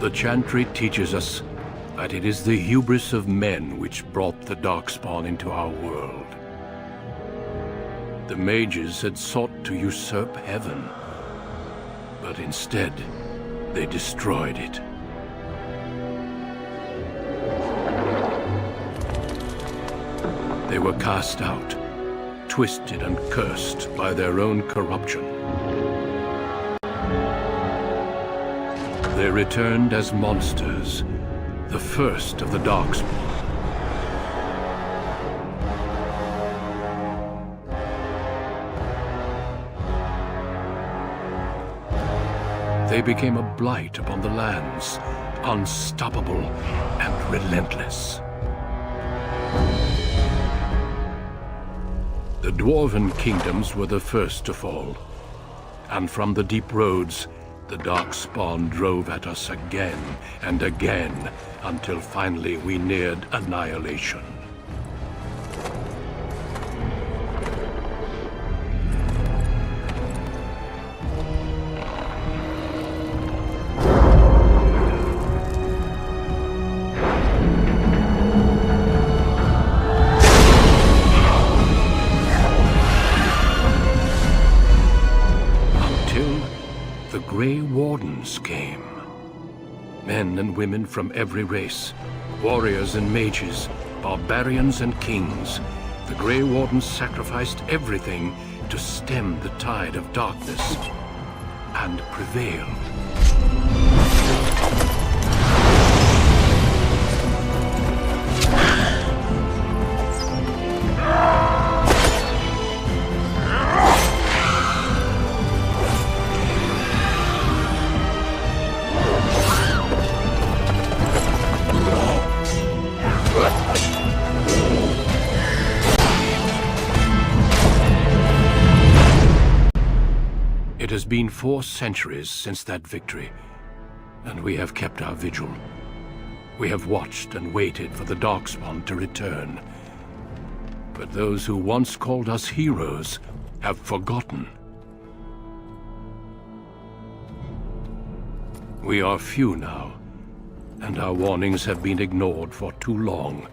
The Chantry teaches us that it is the hubris of men which brought the Darkspawn into our world. The mages had sought to usurp heaven, but instead, they destroyed it. They were cast out, twisted and cursed by their own corruption. They returned as monsters, the first of the Darkspawn. They became a blight upon the lands, unstoppable and relentless. The Dwarven kingdoms were the first to fall, and from the deep roads, the Darkspawn drove at us again and again, until finally we neared annihilation. The Grey Wardens came. Men and women from every race, warriors and mages, barbarians and kings. The Grey Wardens sacrificed everything to stem the tide of darkness and prevail. It has been 4 centuries since that victory, and we have kept our vigil. We have watched and waited for the Darkspawn to return. But those who once called us heroes have forgotten. We are few now, and our warnings have been ignored for too long.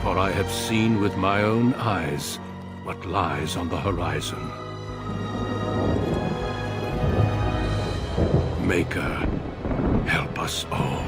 For I have seen with my own eyes what lies on the horizon. Maker, help us all.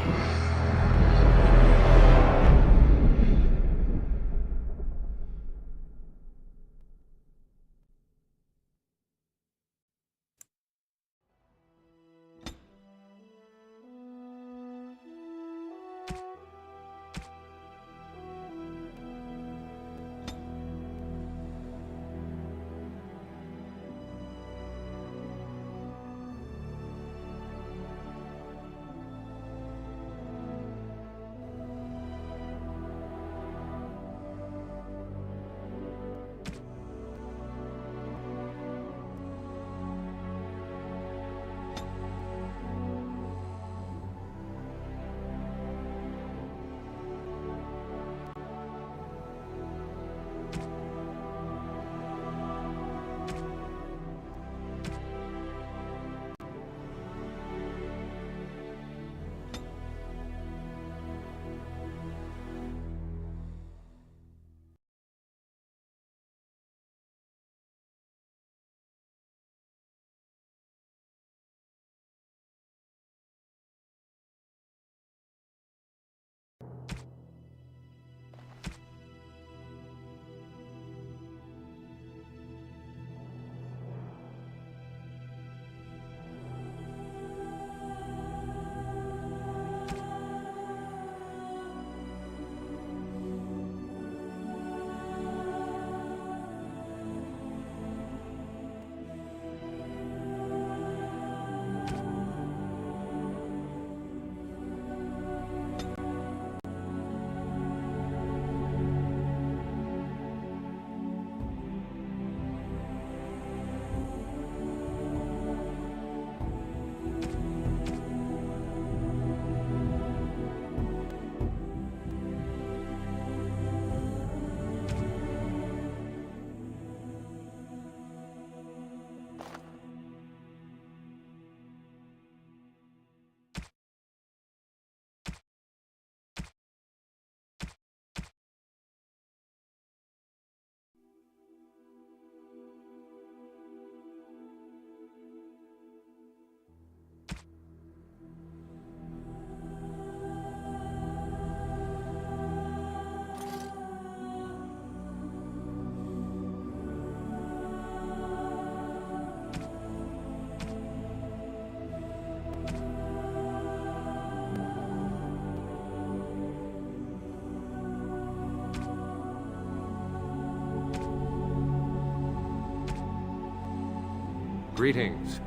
Greetings.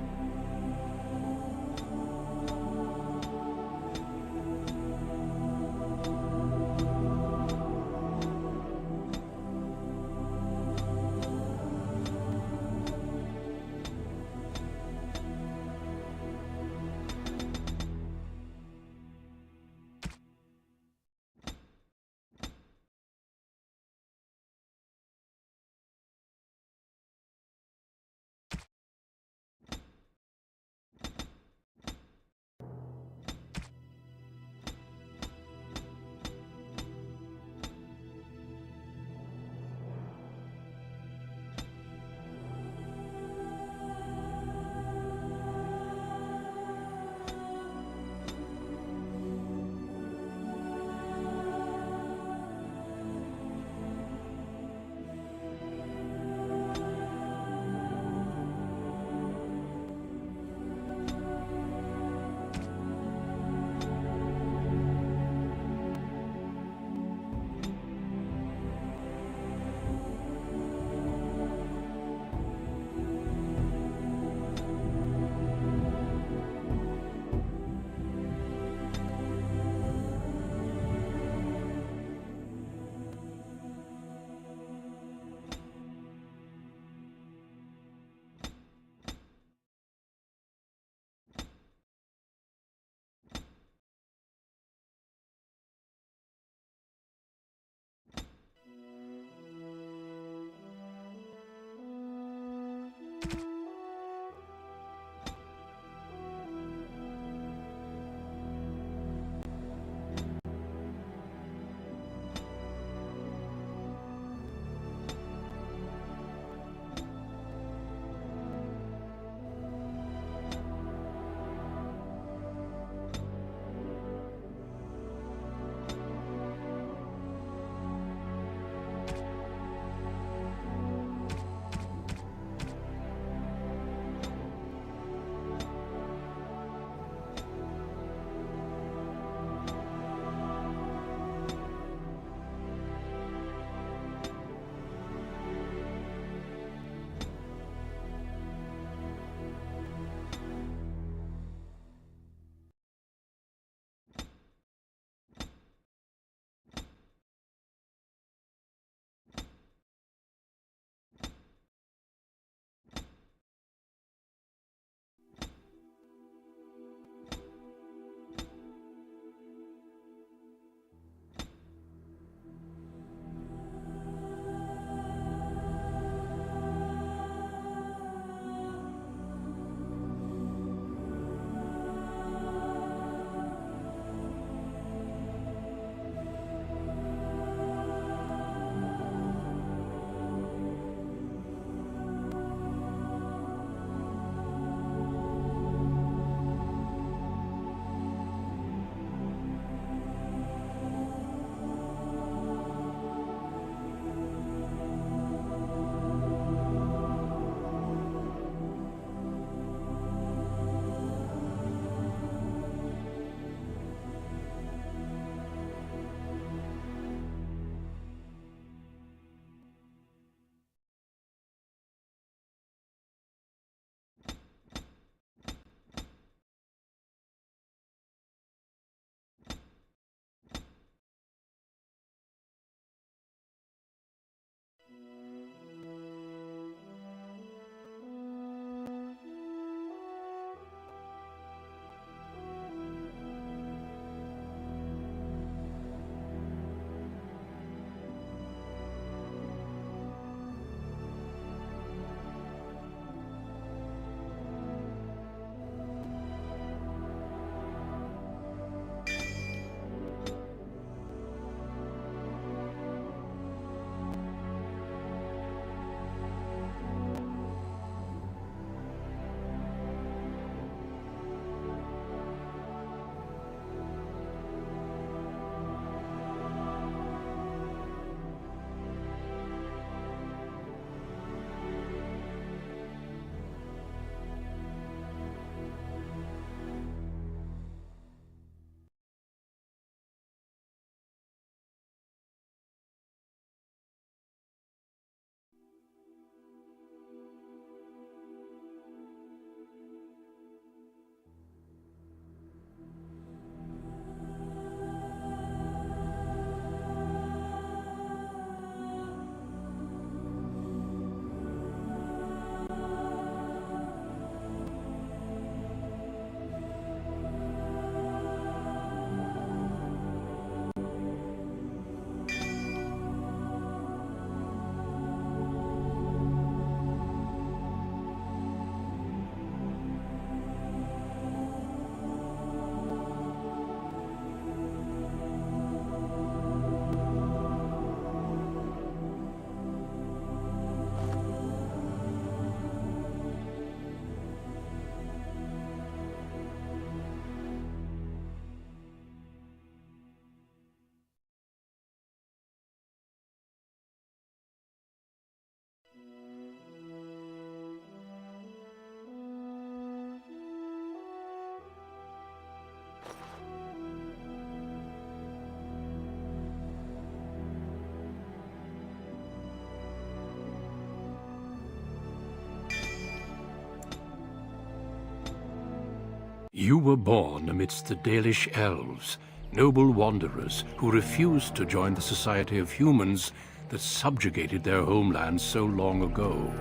You were born amidst the Dalish elves, noble wanderers who refused to join the society of humans that subjugated their homeland so long ago.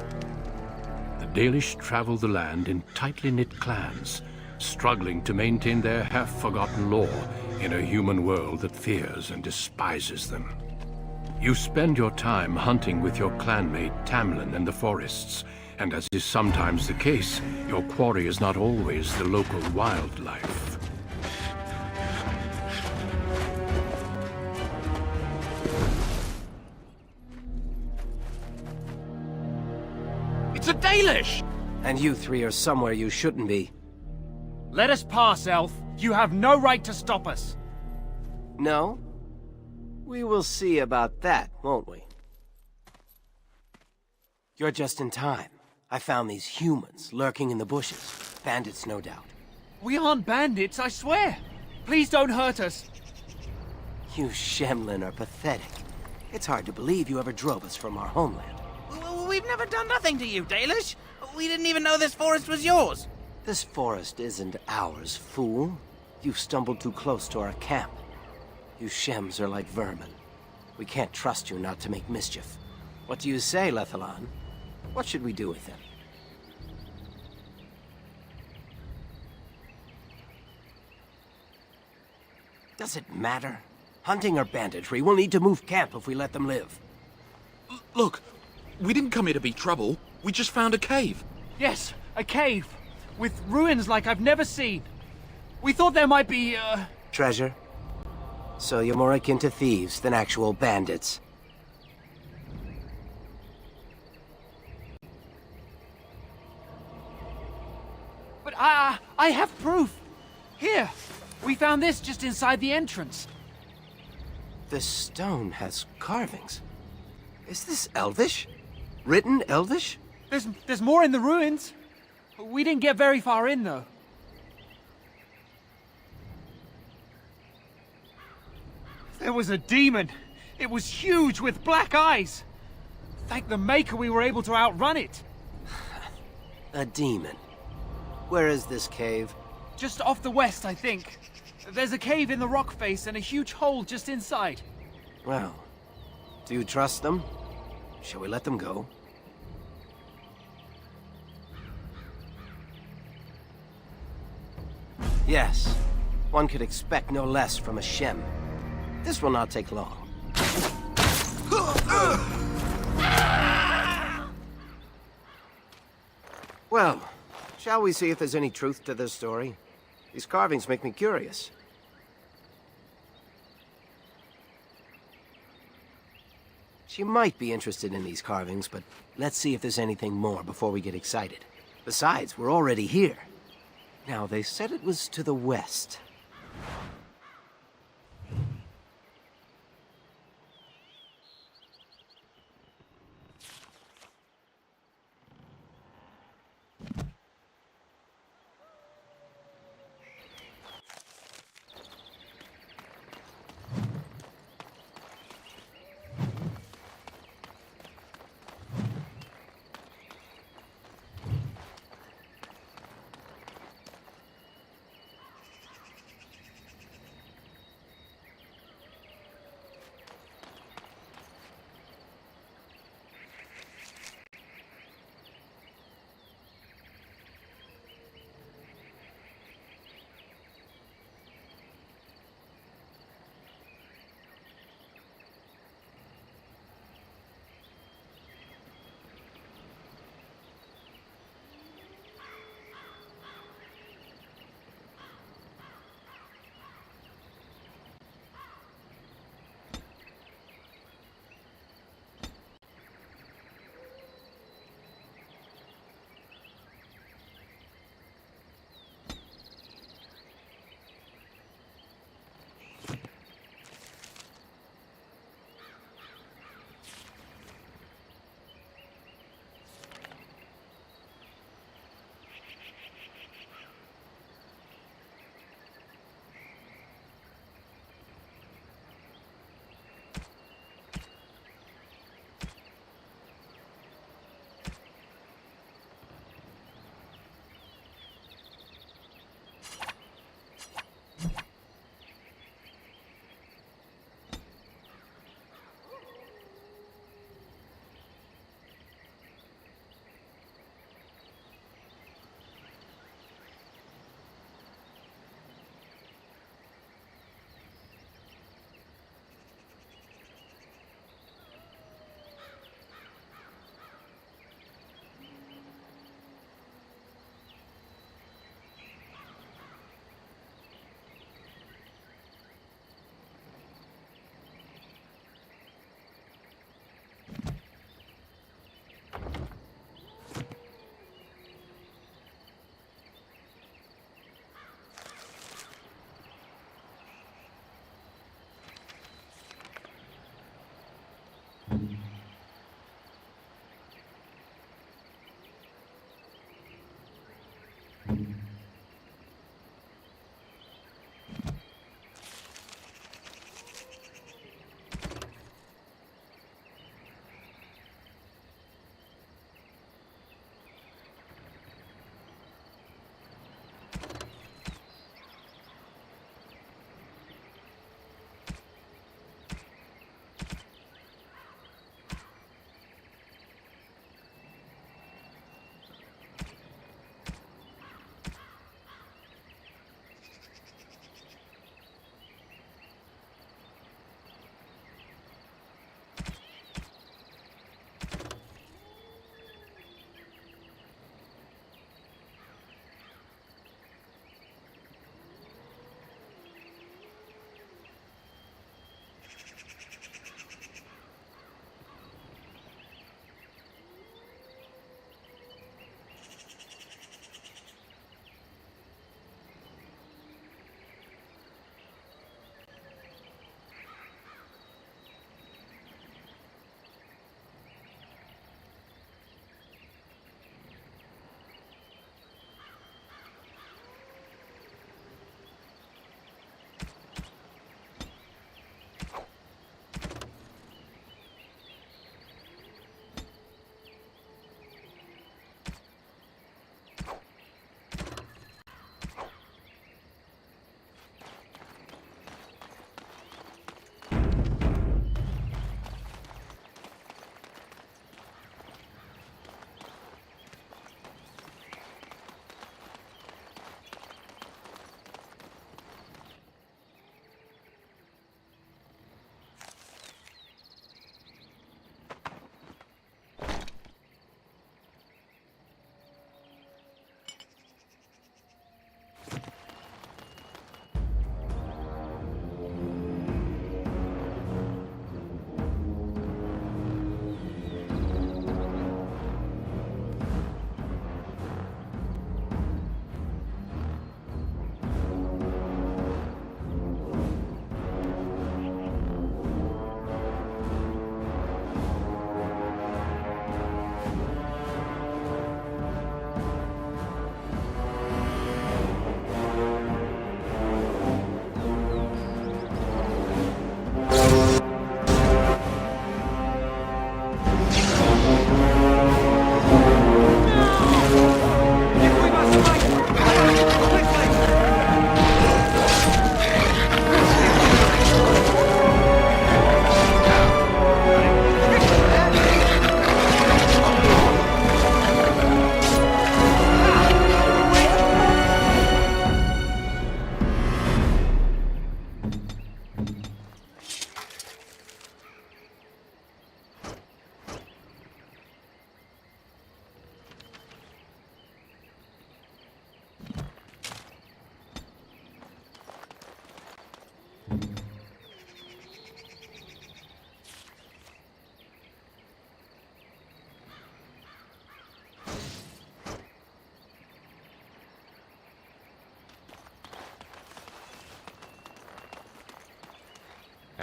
The Dalish travel the land in tightly knit clans, struggling to maintain their half-forgotten lore in a human world that fears and despises them. You spend your time hunting with your clanmate Tamlin in the forests, and as is sometimes the case, your quarry is not always the local wildlife. It's a Dalish! And you three are somewhere you shouldn't be. Let us pass, Elf. You have no right to stop us. No? We will see about that, won't we? You're just in time. I found these humans lurking in the bushes. Bandits, no doubt. We aren't bandits, I swear. Please don't hurt us. You Shemlin are pathetic. It's hard to believe you ever drove us from our homeland. We've never done nothing to you, Dalish. We didn't even know this forest was yours. This forest isn't ours, fool. You've stumbled too close to our camp. You Shems are like vermin. We can't trust you not to make mischief. What do you say, Lethalon? What should we do with him? Does it matter? Hunting or banditry, we'll need to move camp if we let them live. Look, we didn't come here to be trouble. We just found a cave. Yes, a cave. With ruins like I've never seen. We thought there might be, Treasure? So you're more akin to thieves than actual bandits. But I have proof. Here, we found this just inside the entrance. This stone has carvings. Is this Elvish? Written Elvish? There's more in the ruins. We didn't get very far in, though. There was a demon. It was huge with black eyes. Thank the Maker we were able to outrun it. A demon. Where is this cave? Just off the west, I think. There's a cave in the rock face and a huge hole just inside. Well, do you trust them? Shall we let them go? Yes. One could expect no less from a Shem. This will not take long. Well, shall we see if there's any truth to this story? These carvings make me curious. She might be interested in these carvings, but let's see if there's anything more before we get excited. Besides, we're already here. Now, they said it was to the west.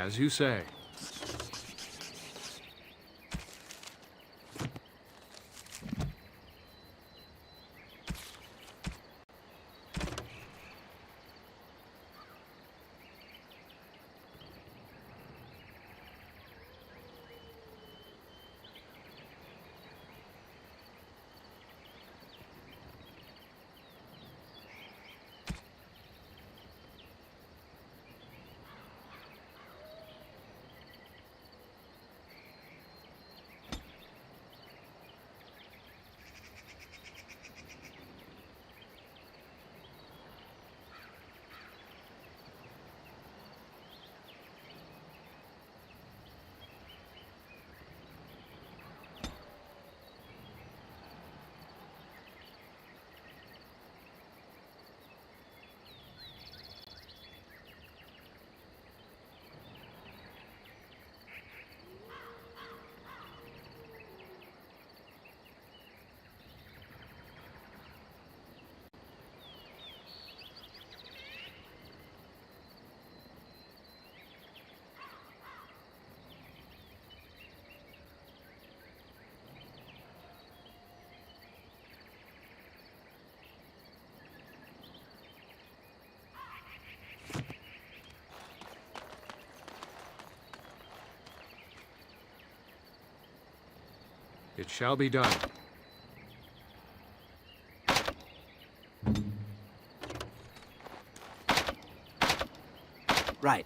As you say. It shall be done. Right.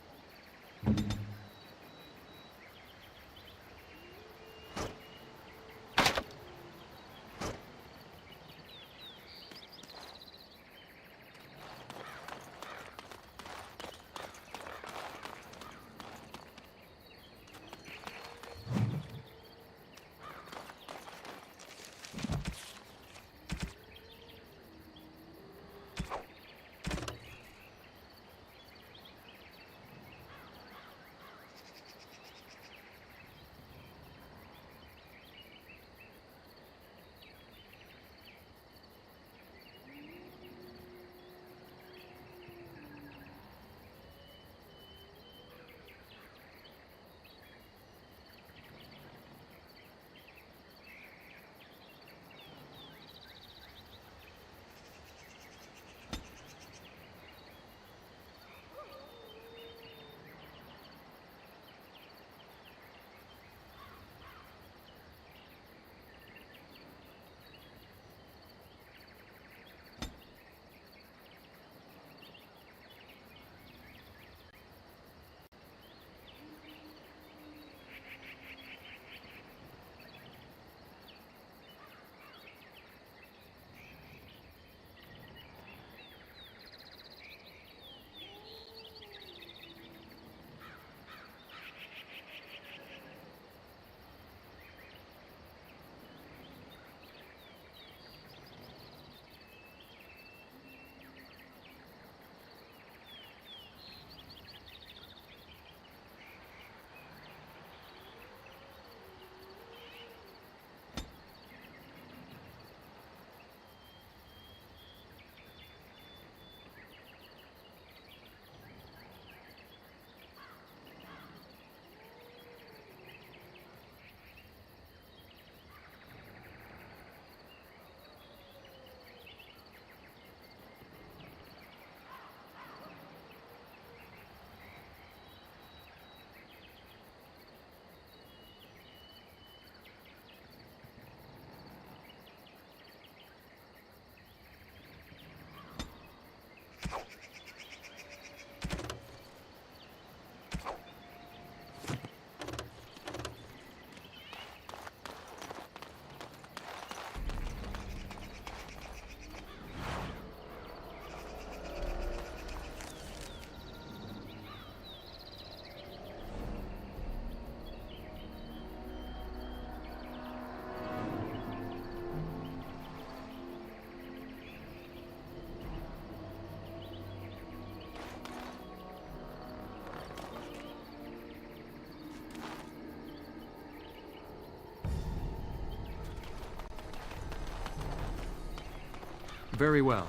Very well.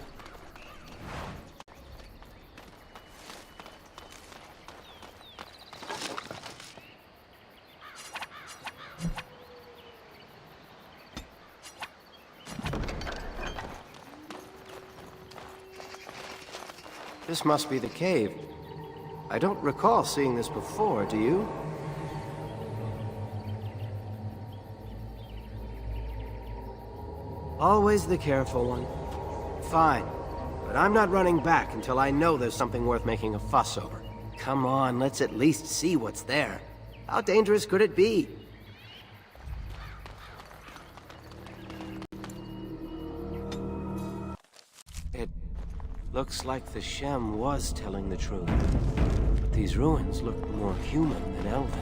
This must be the cave. I don't recall seeing this before, do you? Always the careful one. Fine, but I'm not running back until I know there's something worth making a fuss over. Come on, let's at least see what's there. How dangerous could it be? It looks like the Shem was telling the truth. But these ruins look more human than elven.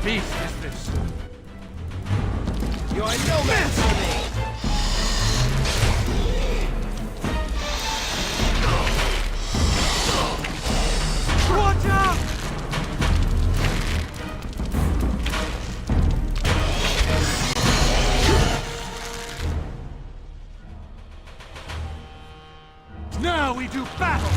Beast is this? You are no match for me! Now we do battle!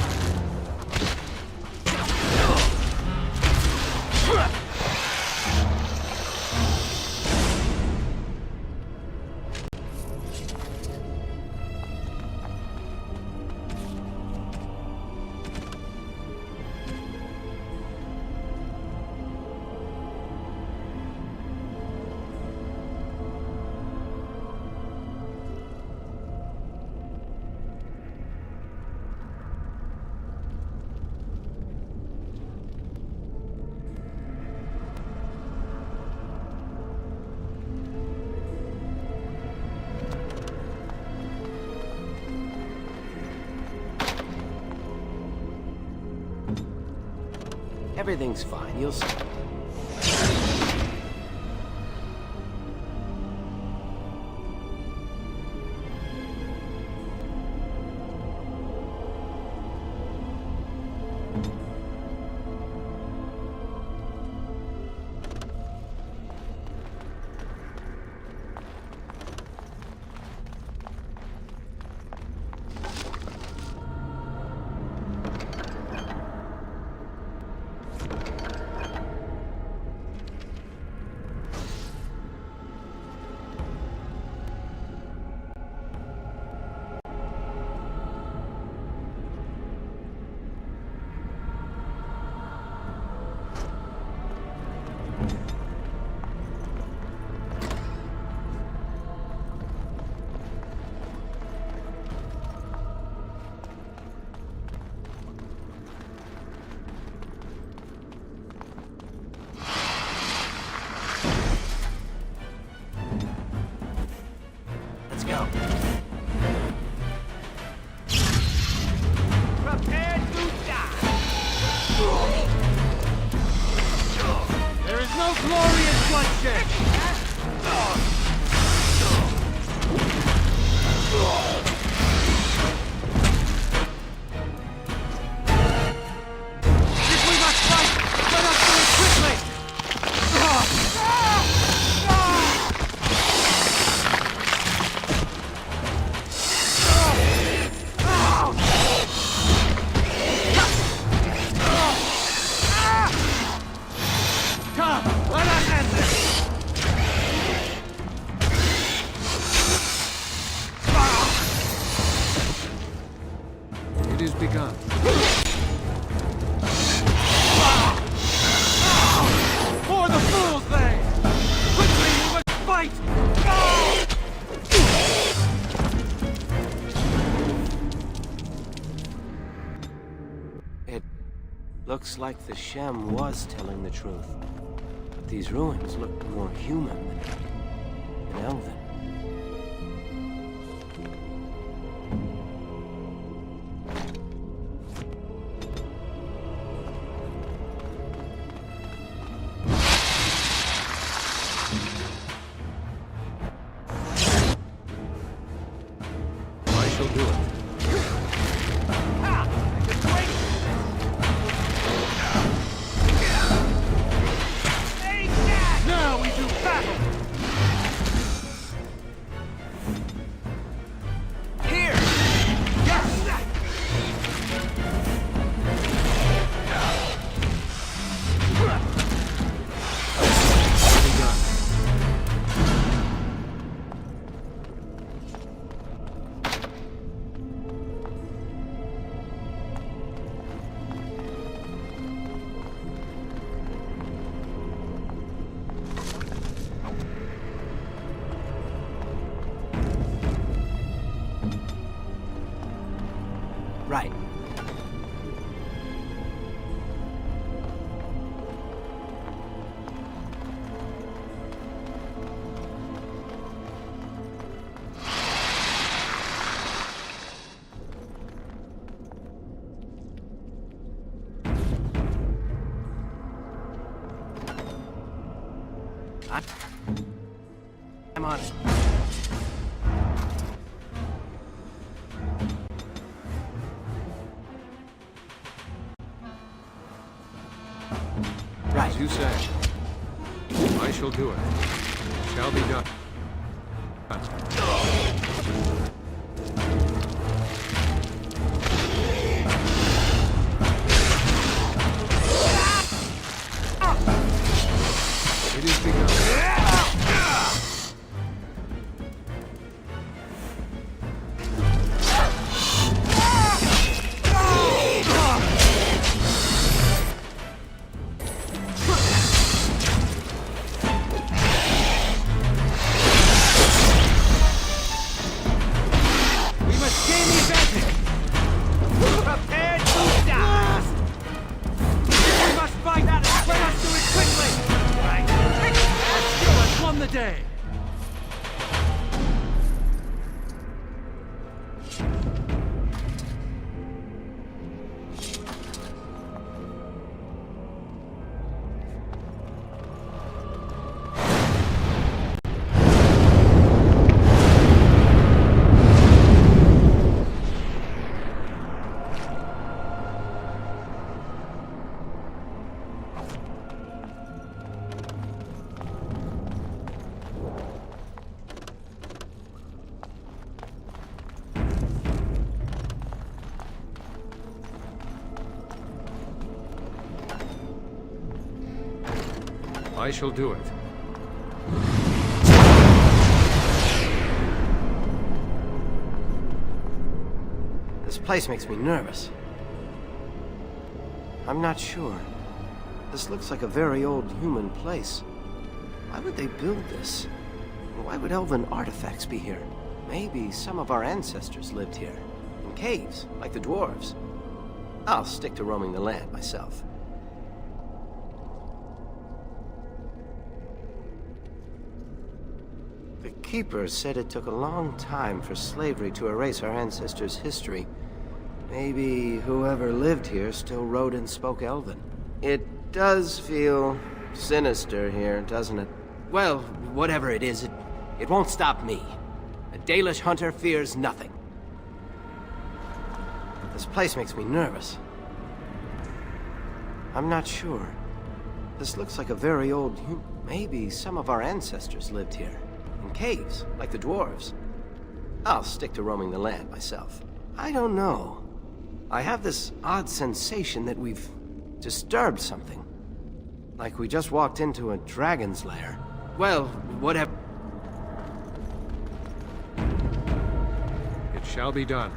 Everything's fine, you'll see. Let's go. Prepare to die! There is no glory in bloodshed! If we must fight, let us do it quickly! Come, let us end this! It is begun. For the fools, they! Quickly, we must fight! It looks like the Shem was telling the truth. But these ruins look more human than elven. I shall do it. Now we do battle! Here! Yes! Right. I'm on it. Right. As you say. I shall do it. Shall be done. I shall do it. This place makes me nervous. I'm not sure. This looks like a very old human place. Why would they build this? And why would elven artifacts be here? Maybe some of our ancestors lived here. In caves, like the dwarves. I'll stick to roaming the land myself. The Keepers said it took a long time for slavery to erase our ancestors' history. Maybe whoever lived here still wrote and spoke Elven. It does feel sinister here, doesn't it? Well, whatever it is, it won't stop me. A Dalish hunter fears nothing. This place makes me nervous. I'm not sure. This looks like a very old Maybe some of our ancestors lived here. In caves, like the dwarves. I'll stick to roaming the land myself. I don't know. I have this odd sensation that we've disturbed something. Like we just walked into a dragon's lair. Well, whatever. It shall be done.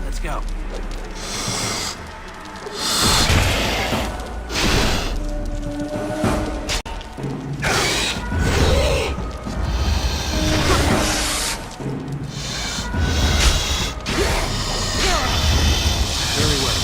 Let's go. Very well.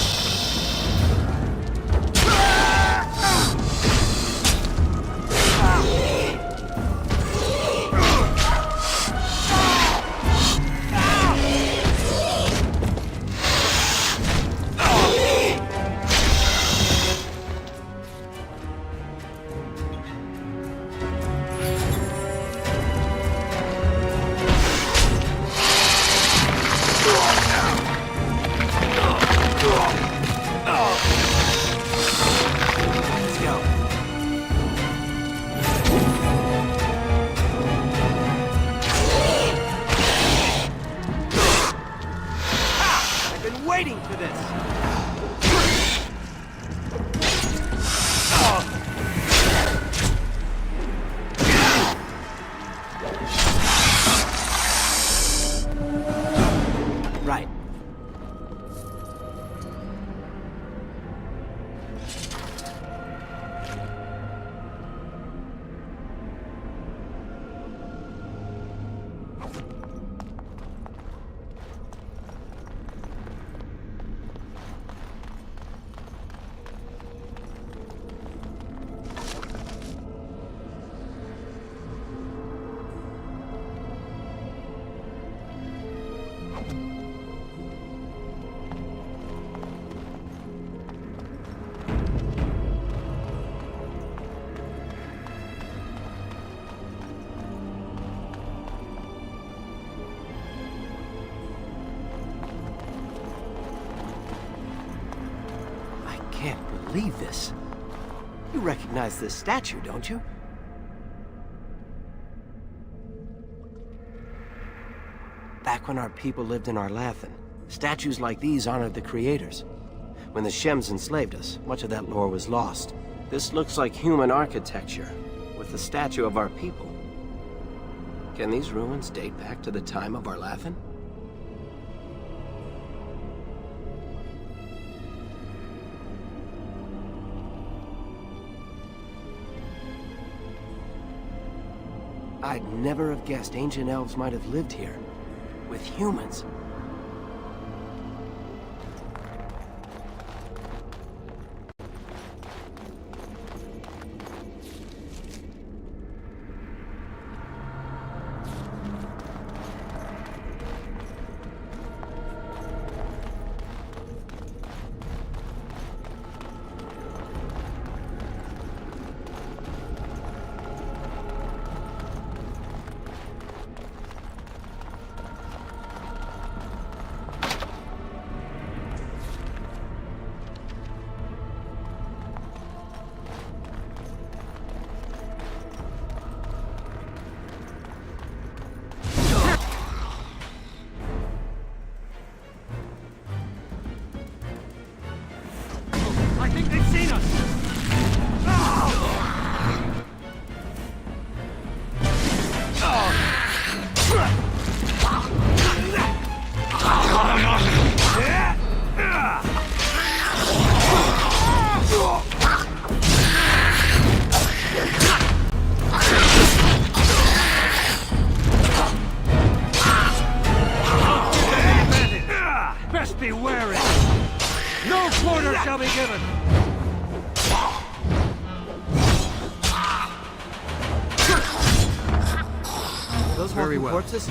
Let's go. I've been waiting for this. Right. I can't believe this. You recognize this statue, don't you? Back when our people lived in Arlathan, statues like these honored the creators. When the Shems enslaved us, much of that lore was lost. This looks like human architecture, with the statue of our people. Can these ruins date back to the time of Arlathan? I'd never have guessed ancient elves might have lived here. With humans. I think they've seen us! Best be wary! No quarter shall be given! Those Very walking well. corpses?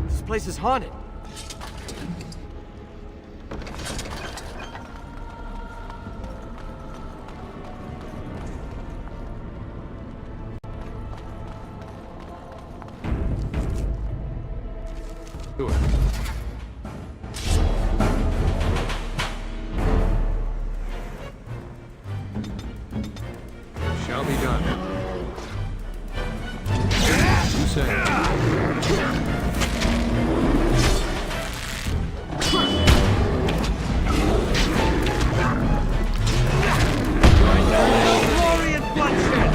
This place is haunted. Do it. Shall be done. You say. Glory and bloodshed!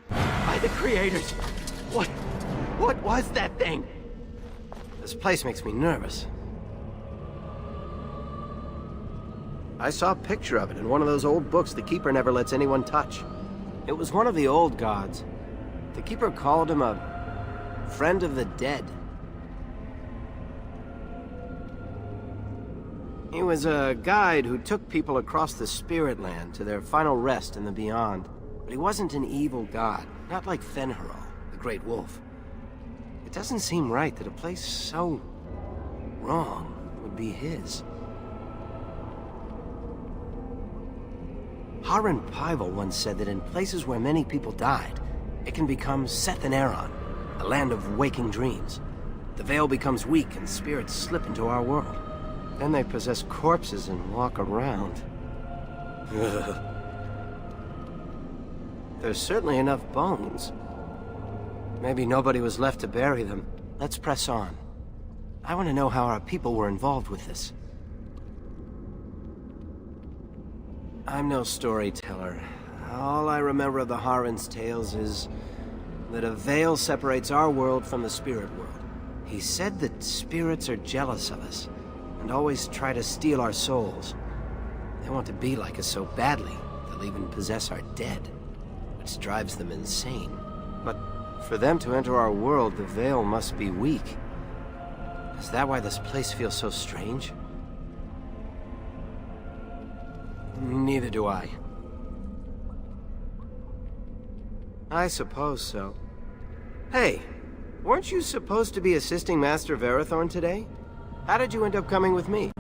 By the creators! What was that thing? This place makes me nervous. I saw a picture of it in one of those old books the Keeper never lets anyone touch. It was one of the old gods. The Keeper called him a friend of the dead. He was a guide who took people across the Spirit Land to their final rest in the beyond. But he wasn't an evil god, not like Fen'Harel, the Great Wolf. It doesn't seem right that a place so wrong would be his. Haran Pyval once said that in places where many people died, it can become Seth and Aaron, a land of waking dreams. The veil becomes weak and spirits slip into our world. Then they possess corpses and walk around. There's certainly enough bones. Maybe nobody was left to bury them. Let's press on. I want to know how our people were involved with this. I'm no storyteller. All I remember of the Haran's tales is that a veil separates our world from the spirit world. He said that spirits are jealous of us and always try to steal our souls. They want to be like us so badly, they'll even possess our dead, which drives them insane. But for them to enter our world, the veil must be weak. Is that why this place feels so strange? Neither do I. I suppose so. Hey, weren't you supposed to be assisting Master Varathorn today? How did you end up coming with me?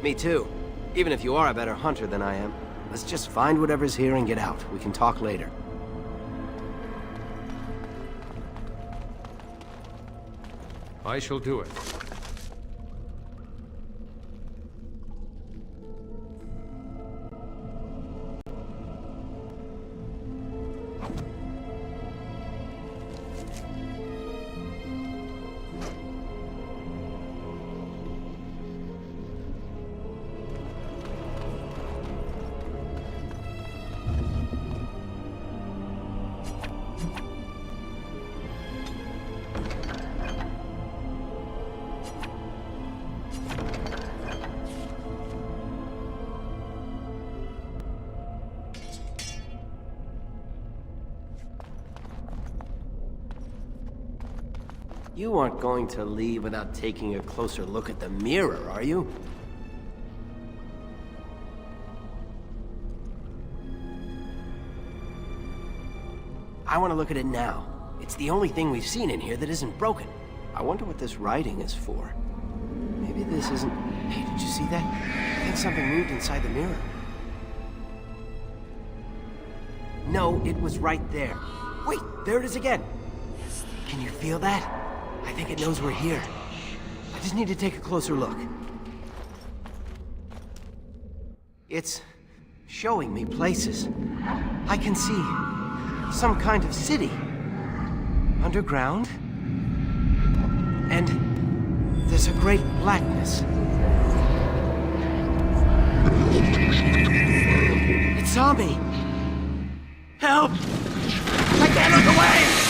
Me too. Even if you are a better hunter than I am. Let's just find whatever's here and get out. We can talk later. I shall do it. You aren't going to leave without taking a closer look at the mirror, are you? I want to look at it now. It's the only thing we've seen in here that isn't broken. I wonder what this writing is for. Maybe this isn't... Hey, did you see that? I think something moved inside the mirror. No, it was right there. Wait, there it is again. Can you feel that? I think it knows we're here. I just need to take a closer look. It's showing me places. I can see some kind of city. Underground. And there's a great blackness. It saw me. Help! I can't look away!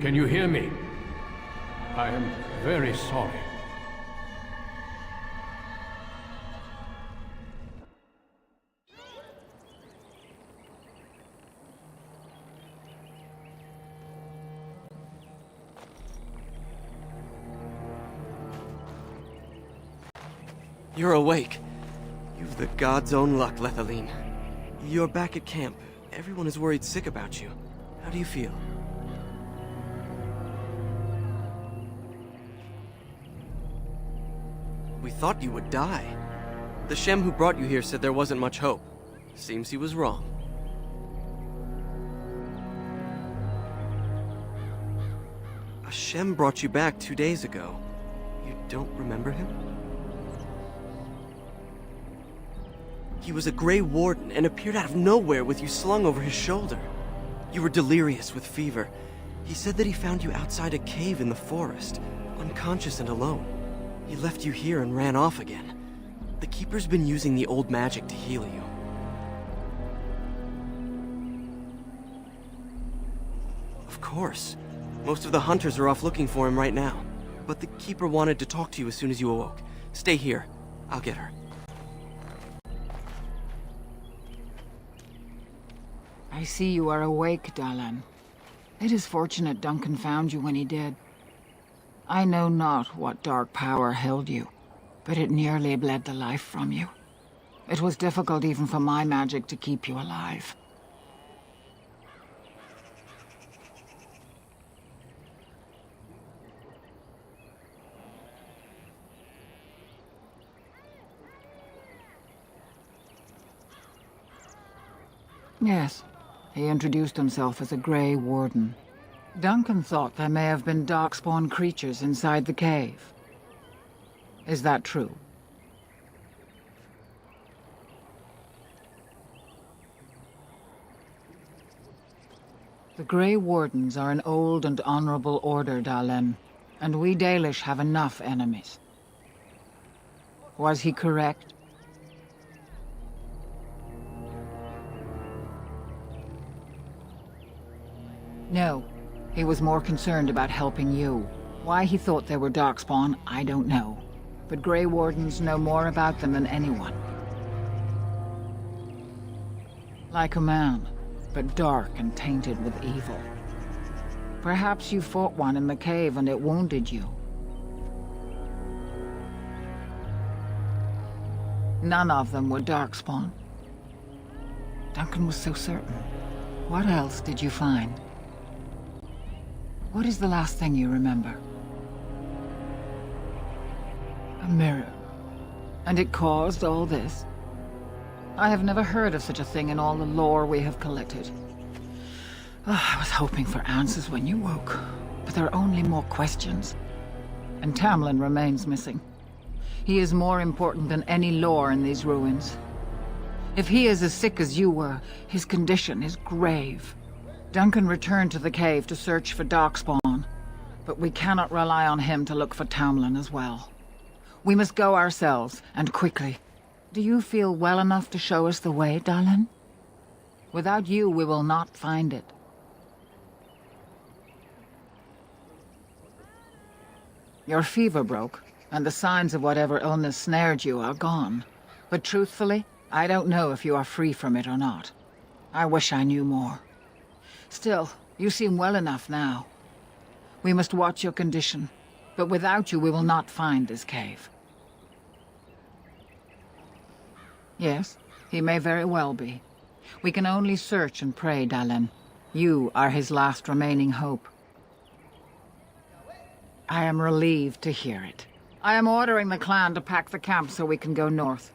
Can you hear me? I am very sorry. You're awake. You've the god's own luck, Lethaline. You're back at camp. Everyone is worried sick about you. How do you feel? We thought you would die. The Shem who brought you here said there wasn't much hope. Seems he was wrong. A Shem brought you back 2 days ago. You don't remember him? He was a Grey Warden and appeared out of nowhere with you slung over his shoulder. You were delirious with fever. He said that he found you outside a cave in the forest, unconscious and alone. He left you here and ran off again. The Keeper's been using the old magic to heal you. Of course. Most of the hunters are off looking for him right now. But the Keeper wanted to talk to you as soon as you awoke. Stay here. I'll get her. I see you are awake, Dahlan. It is fortunate Duncan found you when he did. I know not what dark power held you, but it nearly bled the life from you. It was difficult even for my magic to keep you alive. Yes, he introduced himself as a Grey Warden. Duncan thought there may have been darkspawn creatures inside the cave. Is that true? The Grey Wardens are an old and honorable order, Dahlan, and we Dalish have enough enemies. Was he correct? No. He was more concerned about helping you. Why he thought they were darkspawn, I don't know. But Grey Wardens know more about them than anyone. Like a man, but dark and tainted with evil. Perhaps you fought one in the cave and it wounded you. None of them were Darkspawn. Duncan was so certain. What else did you find? What is the last thing you remember? A mirror. And it caused all this? I have never heard of such a thing in all the lore we have collected. I was hoping for answers when you woke, but there are only more questions. And Tamlin remains missing. He is more important than any lore in these ruins. If he is as sick as you were, his condition is grave. Duncan returned to the cave to search for Darkspawn, but we cannot rely on him to look for Tamlin as well. We must go ourselves, and quickly. Do you feel well enough to show us the way, Dallin? Without you, we will not find it. Your fever broke, and the signs of whatever illness snared you are gone. But truthfully, I don't know if you are free from it or not. I wish I knew more. Still, you seem well enough now. We must watch your condition, but without you we will not find this cave. Yes, he may very well be. We can only search and pray, Dallin. You are his last remaining hope. I am relieved to hear it. I am ordering the clan to pack the camp so we can go north.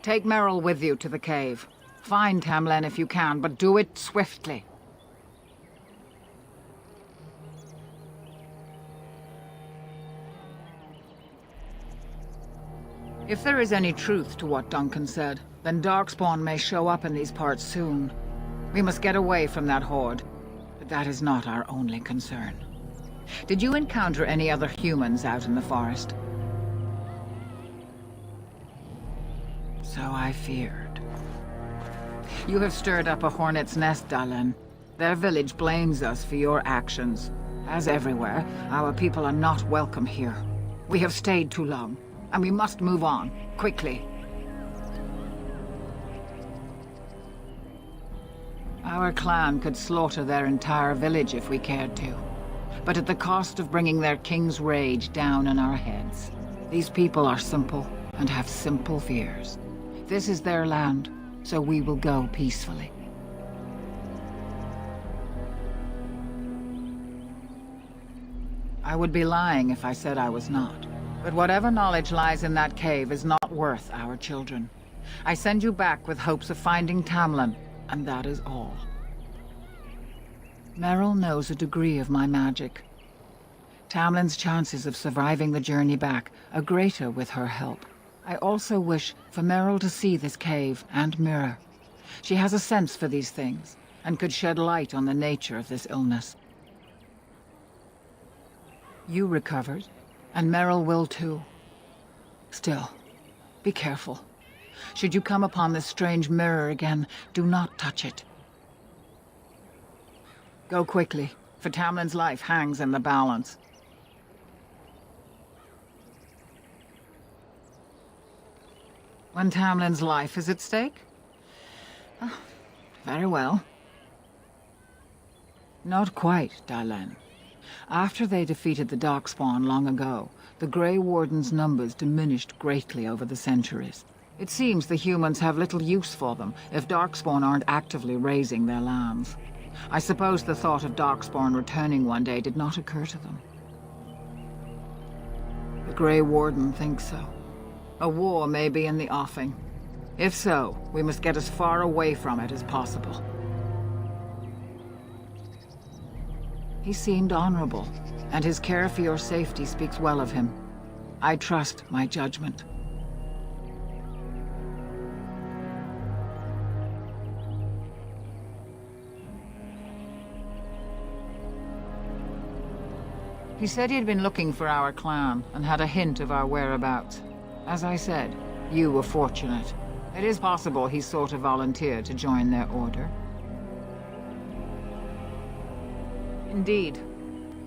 Take Merrill with you to the cave. Find Tamlin if you can, but do it swiftly. If there is any truth to what Duncan said, then Darkspawn may show up in these parts soon. We must get away from that horde, but that is not our only concern. Did you encounter any other humans out in the forest? So I feared. You have stirred up a hornet's nest, Dallin. Their village blames us for your actions. As everywhere, our people are not welcome here. We have stayed too long, and we must move on, quickly. Our clan could slaughter their entire village if we cared to, but at the cost of bringing their king's rage down on our heads. These people are simple, and have simple fears. This is their land, so we will go peacefully. I would be lying if I said I was not. But whatever knowledge lies in that cave is not worth our children. I send you back with hopes of finding Tamlin, and that is all. Merrill knows a degree of my magic. Tamlin's chances of surviving the journey back are greater with her help. I also wish for Merrill to see this cave and mirror. She has a sense for these things, and could shed light on the nature of this illness. You recovered, and Merrill will too. Still, be careful. Should you come upon this strange mirror again, do not touch it. Go quickly, for Tamlin's life hangs in the balance. When Tamlin's life is at stake? Oh, very well. Not quite, Dallin. After they defeated the Darkspawn long ago, the Grey Warden's numbers diminished greatly over the centuries. It seems the humans have little use for them if Darkspawn aren't actively raising their lands. I suppose the thought of Darkspawn returning one day did not occur to them. The Grey Warden thinks so. A war may be in the offing. If so, we must get as far away from it as possible. He seemed honorable, and his care for your safety speaks well of him. I trust my judgment. He said he'd been looking for our clan, and had a hint of our whereabouts. As I said, you were fortunate. It is possible he sought a volunteer to join their order. Indeed.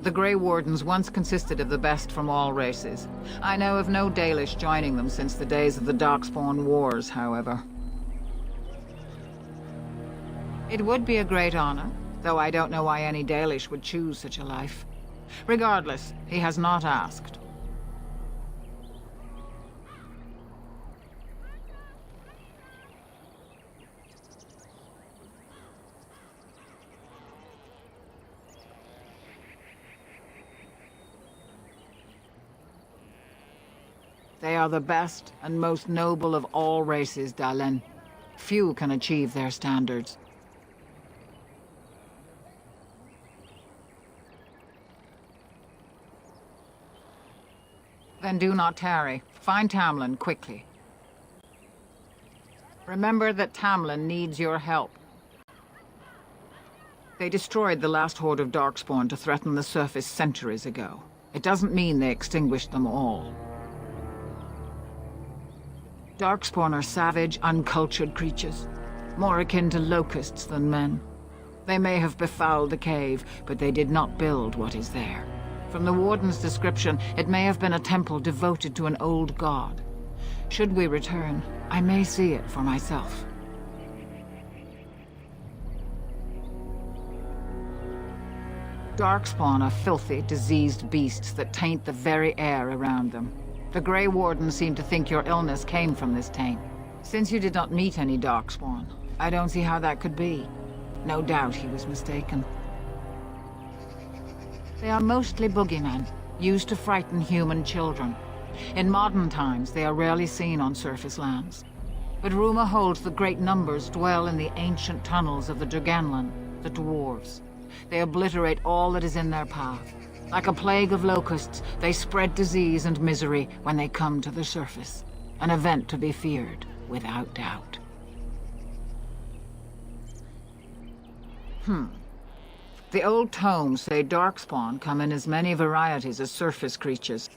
The Grey Wardens once consisted of the best from all races. I know of no Dalish joining them since the days of the Darkspawn Wars, however. It would be a great honor, though I don't know why any Dalish would choose such a life. Regardless, he has not asked. They are the best and most noble of all races, Dalen. Few can achieve their standards. Then do not tarry. Find Tamlin quickly. Remember that Tamlin needs your help. They destroyed the last horde of Darkspawn to threaten the surface centuries ago. It doesn't mean they extinguished them all. Darkspawn are savage, uncultured creatures, more akin to locusts than men. They may have befouled the cave, but they did not build what is there. From the Warden's description, it may have been a temple devoted to an old god. Should we return, I may see it for myself. Darkspawn are filthy, diseased beasts that taint the very air around them. The Grey Warden seemed to think your illness came from this taint. Since you did not meet any Darkspawn, I don't see how that could be. No doubt he was mistaken. They are mostly boogeymen, used to frighten human children. In modern times, they are rarely seen on surface lands. But rumor holds that great numbers dwell in the ancient tunnels of the Draganlan, the dwarves. They obliterate all that is in their path. Like a plague of locusts, they spread disease and misery when they come to the surface. An event to be feared, without doubt. The old tomes say Darkspawn come in as many varieties as surface creatures.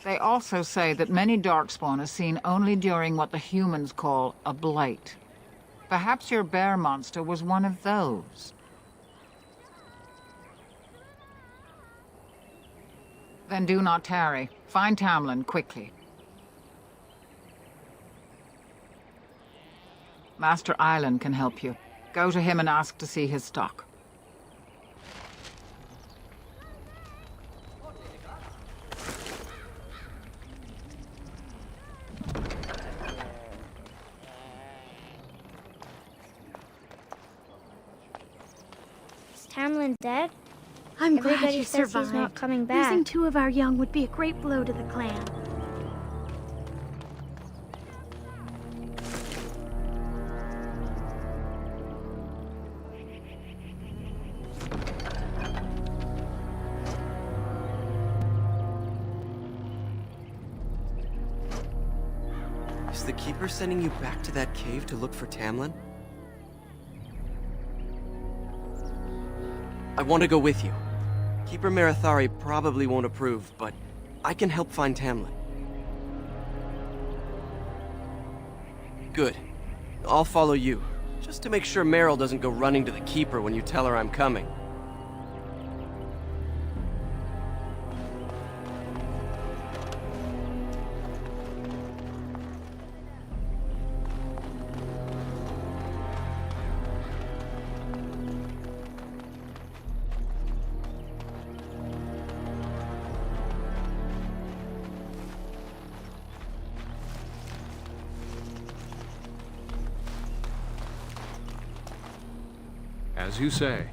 They also say that many Darkspawn are seen only during what the humans call a blight. Perhaps your bear monster was one of those. Then do not tarry. Find Tamlin quickly. Master Island can help you. Go to him and ask to see his stock. Is Tamlin dead? I'm glad Everybody you says survived. he's not coming back. Losing 2 of our young would be a great blow to the clan. Is the Keeper sending you back to that cave to look for Tamlin? I want to go with you. Keeper Marathari probably won't approve, but I can help find Tamlin. Good. I'll follow you, just to make sure Meryl doesn't go running to the Keeper when you tell her I'm coming. As you say.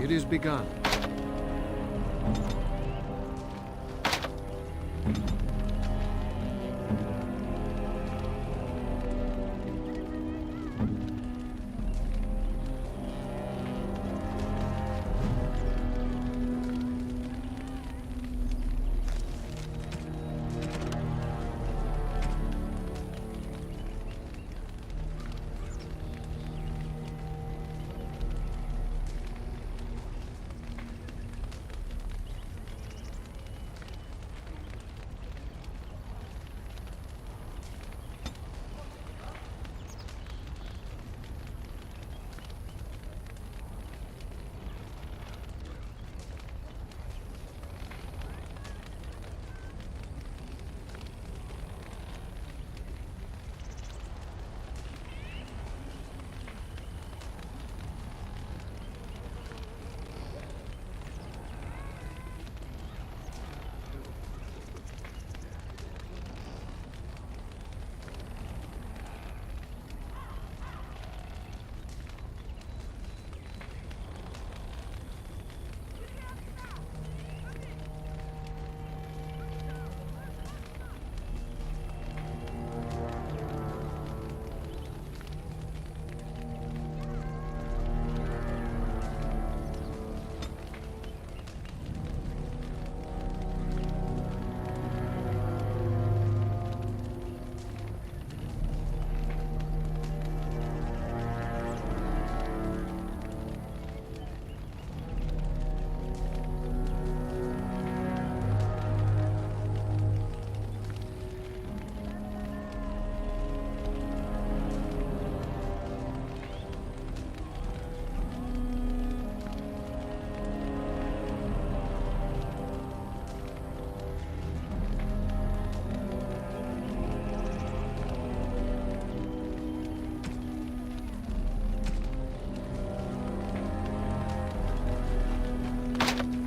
It is begun.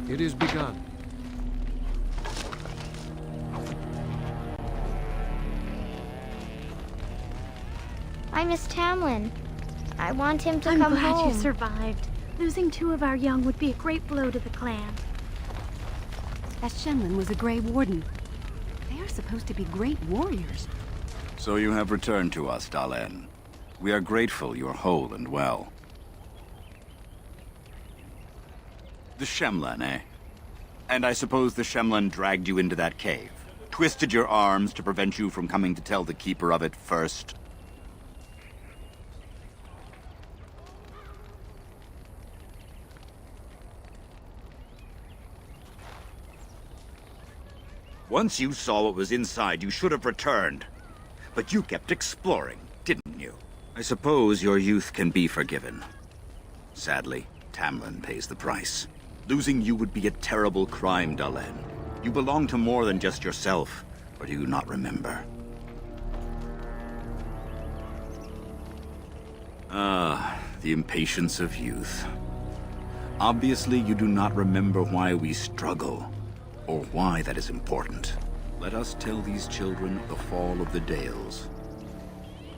It is begun. I miss Tamlin. I want him to I'm come glad home. you survived. Losing 2 of our young would be a great blow to the clan. That Shemlin was a Grey Warden. They are supposed to be great warriors. So you have returned to us, Dalen. We are grateful you are whole and well. The Shemlen, eh? And I suppose the Shemlen dragged you into that cave, twisted your arms to prevent you from coming to tell the Keeper of it first. Once you saw what was inside, you should have returned. But you kept exploring, didn't you? I suppose your youth can be forgiven. Sadly, Tamlin pays the price. Losing you would be a terrible crime, Dalen. You belong to more than just yourself, or do you not remember? Ah, the impatience of youth. Obviously, you do not remember why we struggle, or why that is important. Let us tell these children the fall of the Dales.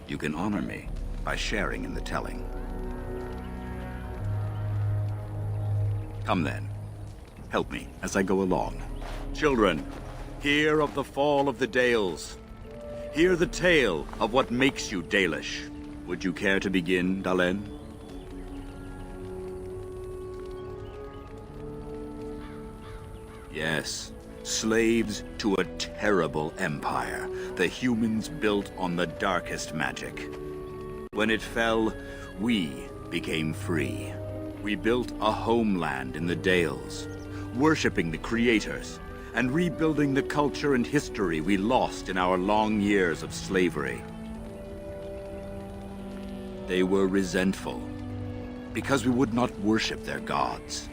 You can honor me by sharing in the telling. Come then. Help me as I go along. Children, hear of the fall of the Dales. Hear the tale of what makes you Dalish. Would you care to begin, Dalen? Yes, slaves to a terrible empire the humans built on the darkest magic. When it fell, we became free. We built a homeland in the Dales, worshipping the creators and rebuilding the culture and history we lost in our long years of slavery. They were resentful because we would not worship their gods,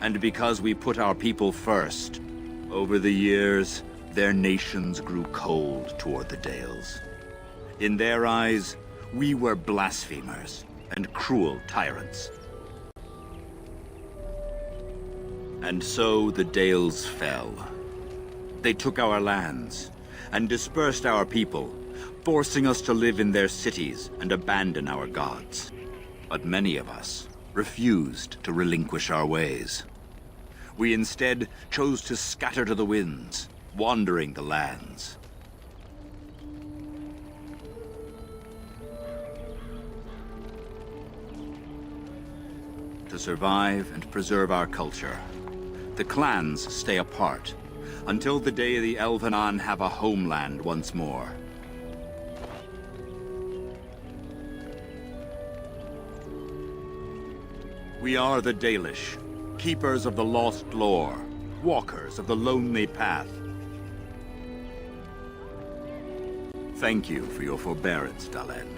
and because we put our people first. Over the years, their nations grew cold toward the Dales. In their eyes, we were blasphemers and cruel tyrants. And so the Dales fell. They took our lands and dispersed our people, forcing us to live in their cities and abandon our gods. But many of us refused to relinquish our ways. We instead chose to scatter to the winds, wandering the lands. To survive and preserve our culture, the clans stay apart until the day the Elvenan have a homeland once more. We are the Dalish, keepers of the lost lore, walkers of the lonely path. Thank you for your forbearance, Dalen.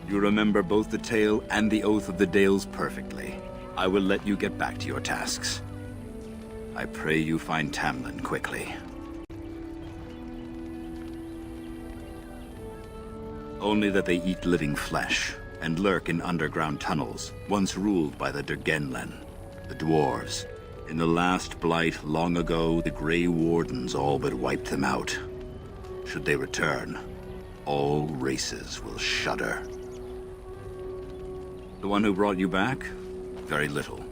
You remember both the tale and the Oath of the Dales perfectly. I will let you get back to your tasks. I pray you find Tamlin quickly. Only that they eat living flesh and lurk in underground tunnels, once ruled by the Dergenlen, the dwarves. In the last blight long ago, the Grey Wardens all but wiped them out. Should they return, all races will shudder. The one who brought you back? Very little.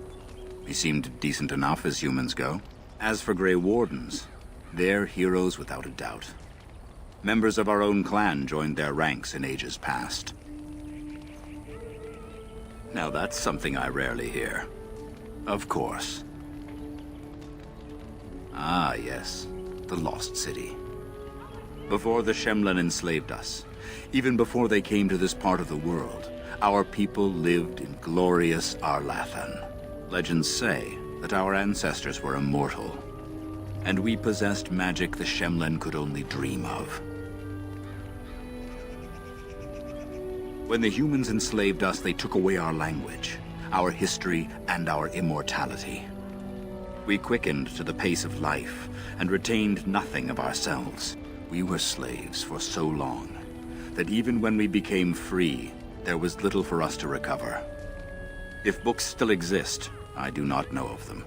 We seemed decent enough as humans go. As for Grey Wardens, they're heroes without a doubt. Members of our own clan joined their ranks in ages past. Now that's something I rarely hear. Of course. Ah, yes. The Lost City. Before the Shemlen enslaved us, even before they came to this part of the world, our people lived in glorious Arlathan. Legends say that our ancestors were immortal, and we possessed magic the Shemlen could only dream of. When the humans enslaved us, they took away our language, our history, and our immortality. We quickened to the pace of life and retained nothing of ourselves. We were slaves for so long that even when we became free, there was little for us to recover. If books still exist, I do not know of them.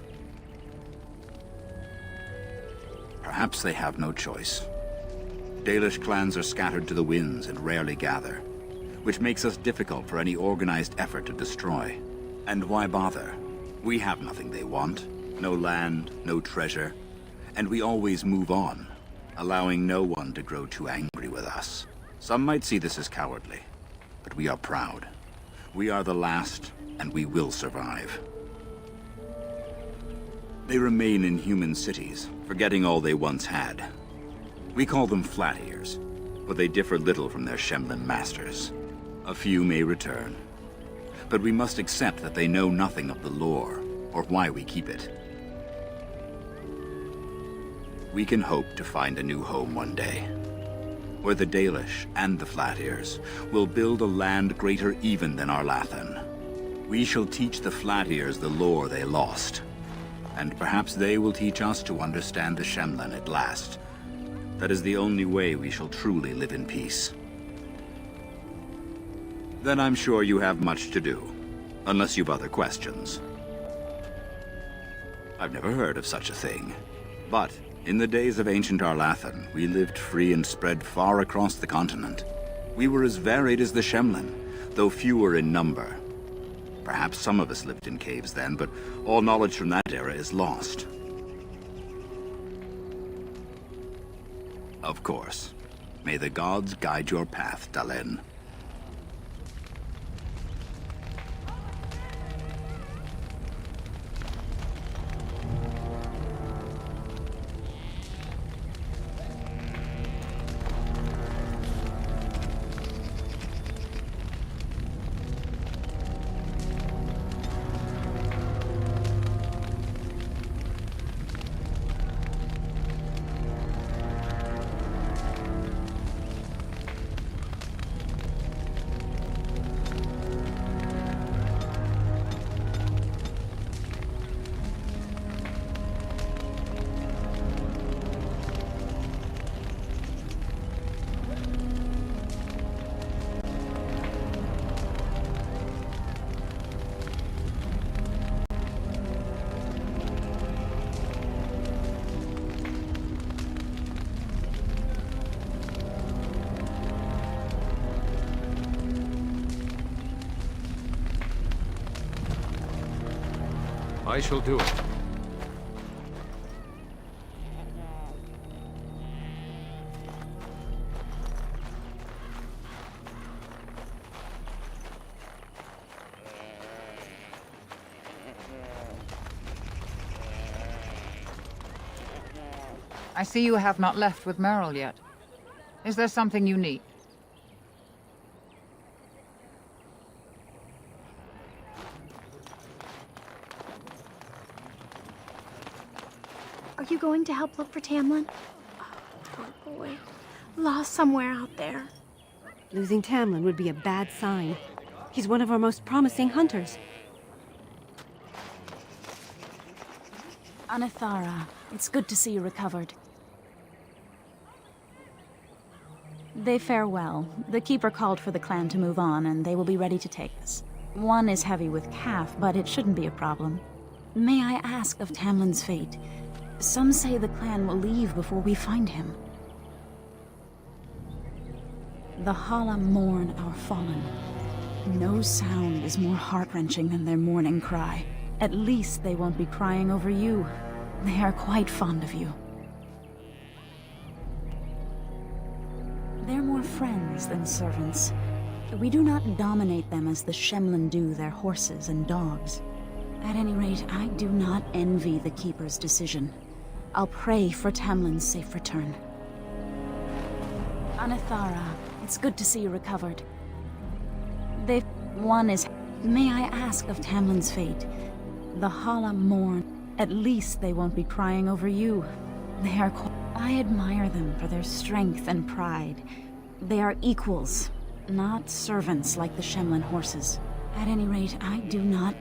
Perhaps they have no choice. Dalish clans are scattered to the winds and rarely gather, which makes us difficult for any organized effort to destroy. And why bother? We have nothing they want. No land, no treasure, and we always move on, allowing no one to grow too angry with us. Some might see this as cowardly, but we are proud. We are the last, and we will survive. They remain in human cities, forgetting all they once had. We call them Flat Ears, but they differ little from their Shemlen masters. A few may return, but we must accept that they know nothing of the lore, or why we keep it. We can hope to find a new home one day, where the Dalish and the Flat Ears will build a land greater even than Arlathan. We shall teach the Flat Ears the lore they lost, and perhaps they will teach us to understand the Shemlen at last. That is the only way we shall truly live in peace. Then I'm sure you have much to do, unless you've other questions. I've never heard of such a thing, but in the days of ancient Arlathan, we lived free and spread far across the continent. We were as varied as the Shemlen, though fewer in number. Perhaps some of us lived in caves then, but all knowledge from that era is lost. Of course. May the gods guide your path, Dalen. I shall do it. I see you have not left with Merrill yet. Is there something you need? Are you going to help look for Tamlin? Oh, poor boy. Lost somewhere out there. Losing Tamlin would be a bad sign. He's one of our most promising hunters. Anithara, it's good to see you recovered. They fare well. The Keeper called for the clan to move on, and they will be ready to take us. One is heavy with calf, but it shouldn't be a problem. May I ask of Tamlin's fate? Some say the clan will leave before we find him. The Hala mourn our fallen. No sound is more heart-wrenching than their mourning cry. At least they won't be crying over you. They are quite fond of you. They're more friends than servants. We do not dominate them as the Shemlin do their horses and dogs. At any rate, I do not envy the Keeper's decision. I'll pray for Tamlin's safe return. Anithara, it's good to see you recovered. One is... May I ask of Tamlin's fate? The Hala mourn. At least they won't be crying over you. They are... I admire them for their strength and pride. They are equals, not servants like the Shemlin horses. At any rate, I do not...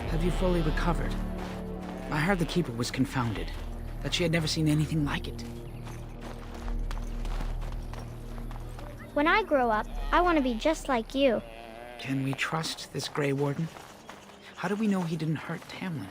Have you fully recovered? I heard the Keeper was confounded, that she had never seen anything like it. When I grow up, I want to be just like you. Can we trust this Grey Warden? How do we know he didn't hurt Tamlin?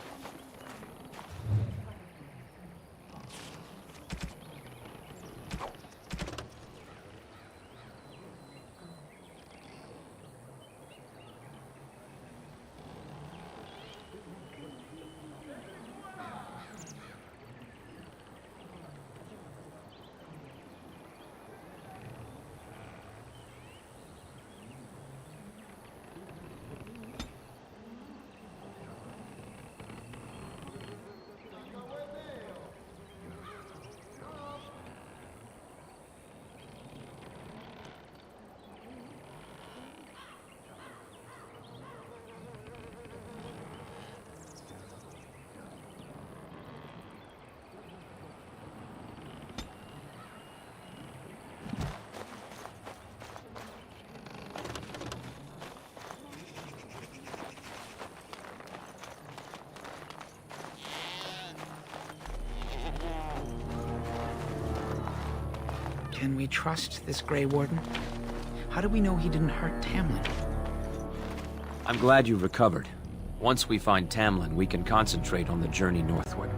Can we trust this Grey Warden? How do we know he didn't hurt Tamlin? I'm glad you recovered. Once we find Tamlin, we can concentrate on the journey northward.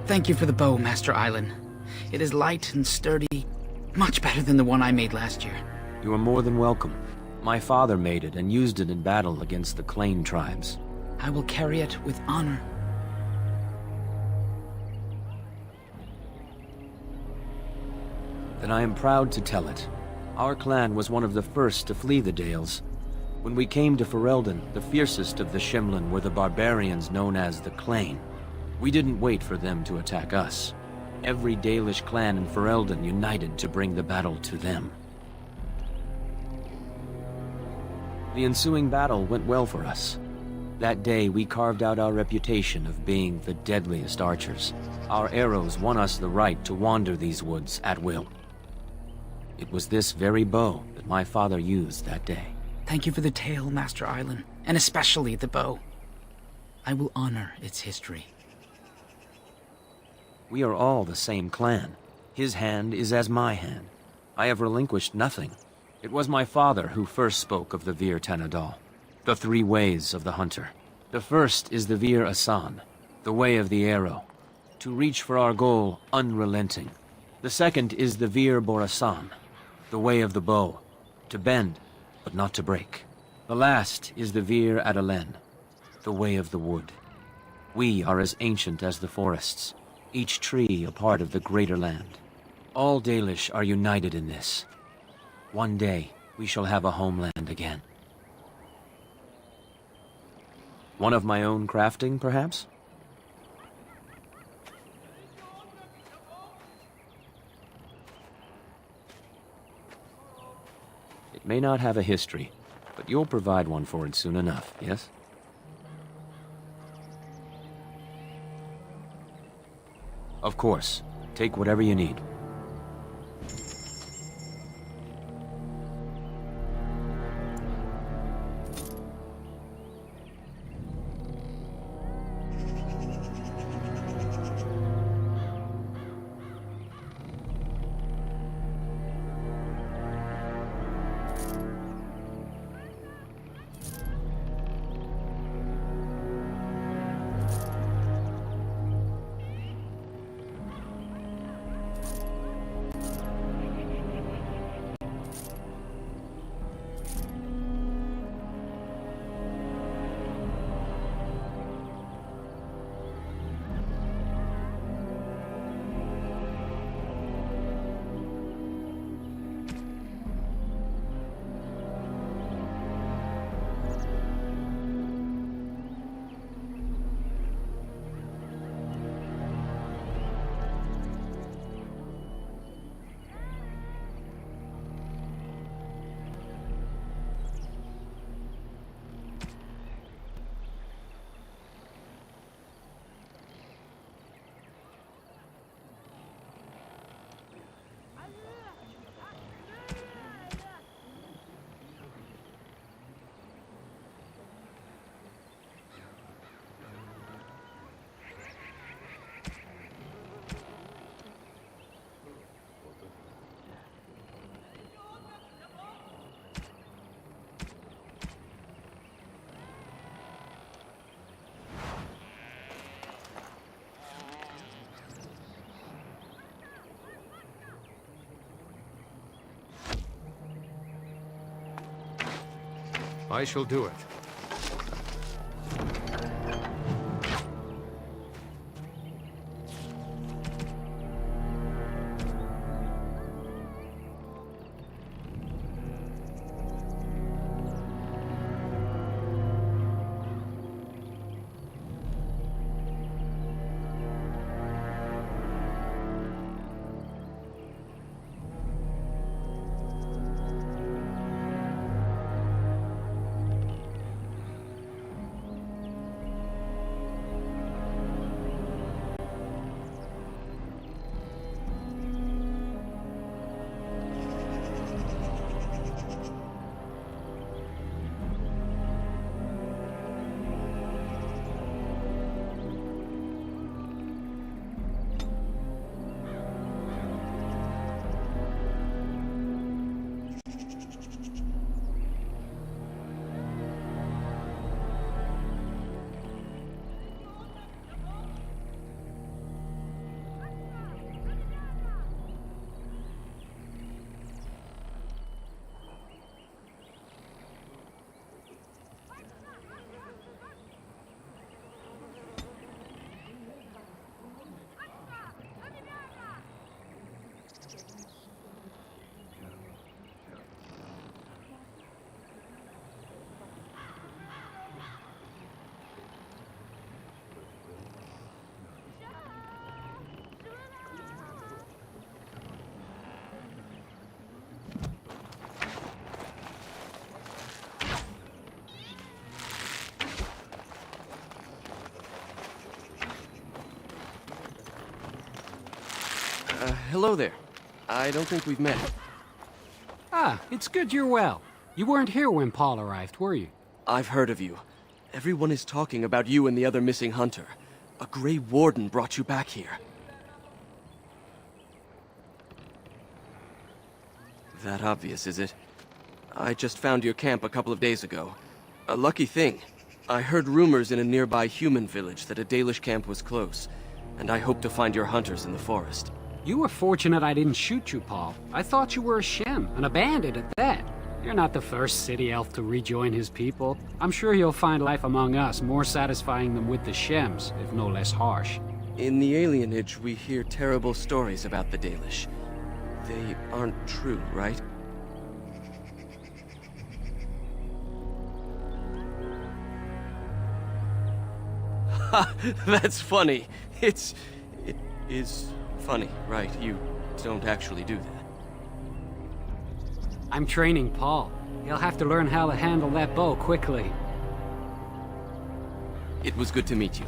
Thank you for the bow, Master Island. It is light and sturdy, much better than the one I made last year. You are more than welcome. My father made it and used it in battle against the Clane tribes. I will carry it with honor. Then I am proud to tell it. Our clan was one of the first to flee the Dales. When we came to Ferelden, the fiercest of the Shemlen were the barbarians known as the Clane. We didn't wait for them to attack us. Every Dalish clan in Ferelden united to bring the battle to them. The ensuing battle went well for us. That day, we carved out our reputation of being the deadliest archers. Our arrows won us the right to wander these woods at will. It was this very bow that my father used that day. Thank you for the tale, Master Island, and especially the bow. I will honor its history. We are all the same clan. His hand is as my hand. I have relinquished nothing. It was my father who first spoke of the Vir Tanadal, the three ways of the hunter. The first is the Vir Asan, the way of the arrow, to reach for our goal unrelenting. The second is the Vir Borasan, the way of the bow, to bend, but not to break. The last is the Vir Adalen, the way of the wood. We are as ancient as the forests, each tree a part of the greater land. All Dalish are united in this. One day, we shall have a homeland again. One of my own crafting, perhaps? It may not have a history, but you'll provide one for it soon enough, yes? Of course. Take whatever you need. I shall do it. Hello there. I don't think we've met. Ah, it's good you're well. You weren't here when Paul arrived, were you? I've heard of you. Everyone is talking about you and the other missing hunter. A Grey Warden brought you back here. That obvious, is it? I just found your camp a couple of days ago. A lucky thing. I heard rumors in a nearby human village that a Dalish camp was close, and I hope to find your hunters in the forest. You were fortunate I didn't shoot you, Paul. I thought you were a Shem, and a bandit at that. You're not the first city elf to rejoin his people. I'm sure you'll find life among us more satisfying than with the Shems, if no less harsh. In the alienage, we hear terrible stories about the Dalish. They aren't true, right? Ha! That's funny. It is funny, right? You don't actually do that. I'm training Paul. He'll have to learn how to handle that bow quickly. It was good to meet you.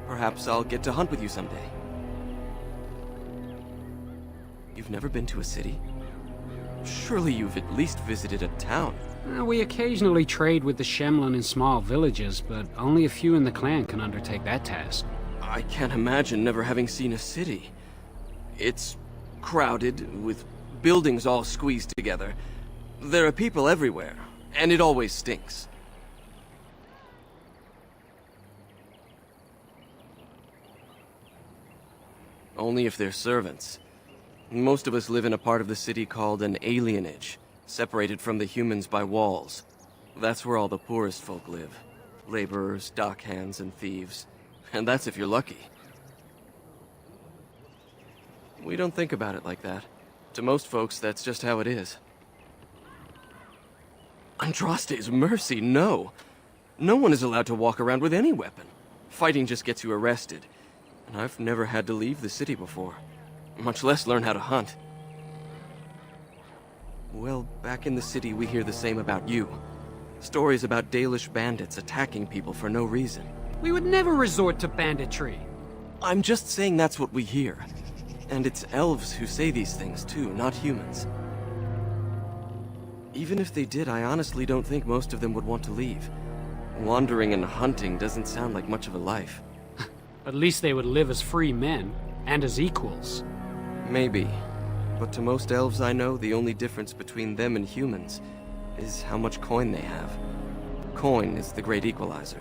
Perhaps I'll get to hunt with you someday. You've never been to a city? Surely you've at least visited a town. We occasionally trade with the Shemlin in small villages, but only a few in the clan can undertake that task. I can't imagine never having seen a city. It's crowded, with buildings all squeezed together. There are people everywhere, and it always stinks. Only if they're servants. Most of us live in a part of the city called an alienage, separated from the humans by walls. That's where all the poorest folk live. Laborers, dockhands, and thieves. And that's if you're lucky. We don't think about it like that. To most folks, that's just how it is. Andraste's mercy, no. No one is allowed to walk around with any weapon. Fighting just gets you arrested. And I've never had to leave the city before. Much less learn how to hunt. Well, back in the city we hear the same about you. Stories about Dalish bandits attacking people for no reason. We would never resort to banditry. I'm just saying that's what we hear. And it's elves who say these things too, not humans. Even if they did, I honestly don't think most of them would want to leave. Wandering and hunting doesn't sound like much of a life. At least they would live as free men, and as equals. Maybe. But to most elves I know, the only difference between them and humans is how much coin they have. Coin is the great equalizer,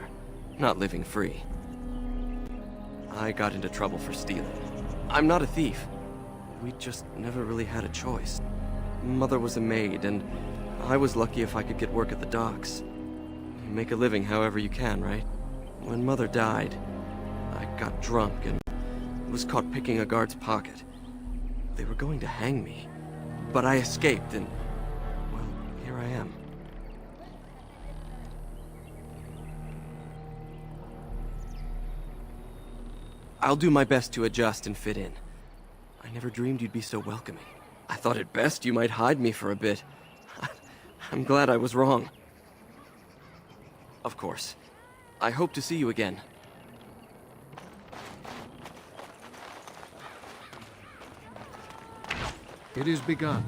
not living free. I got into trouble for stealing. I'm not a thief. We just never really had a choice. Mother was a maid, and I was lucky if I could get work at the docks. You make a living however you can, right? When Mother died, I got drunk and was caught picking a guard's pocket. They were going to hang me, but I escaped and, well, here I am. I'll do my best to adjust and fit in. I never dreamed you'd be so welcoming. I thought at best you might hide me for a bit. I'm glad I was wrong. Of course. I hope to see you again. It is begun.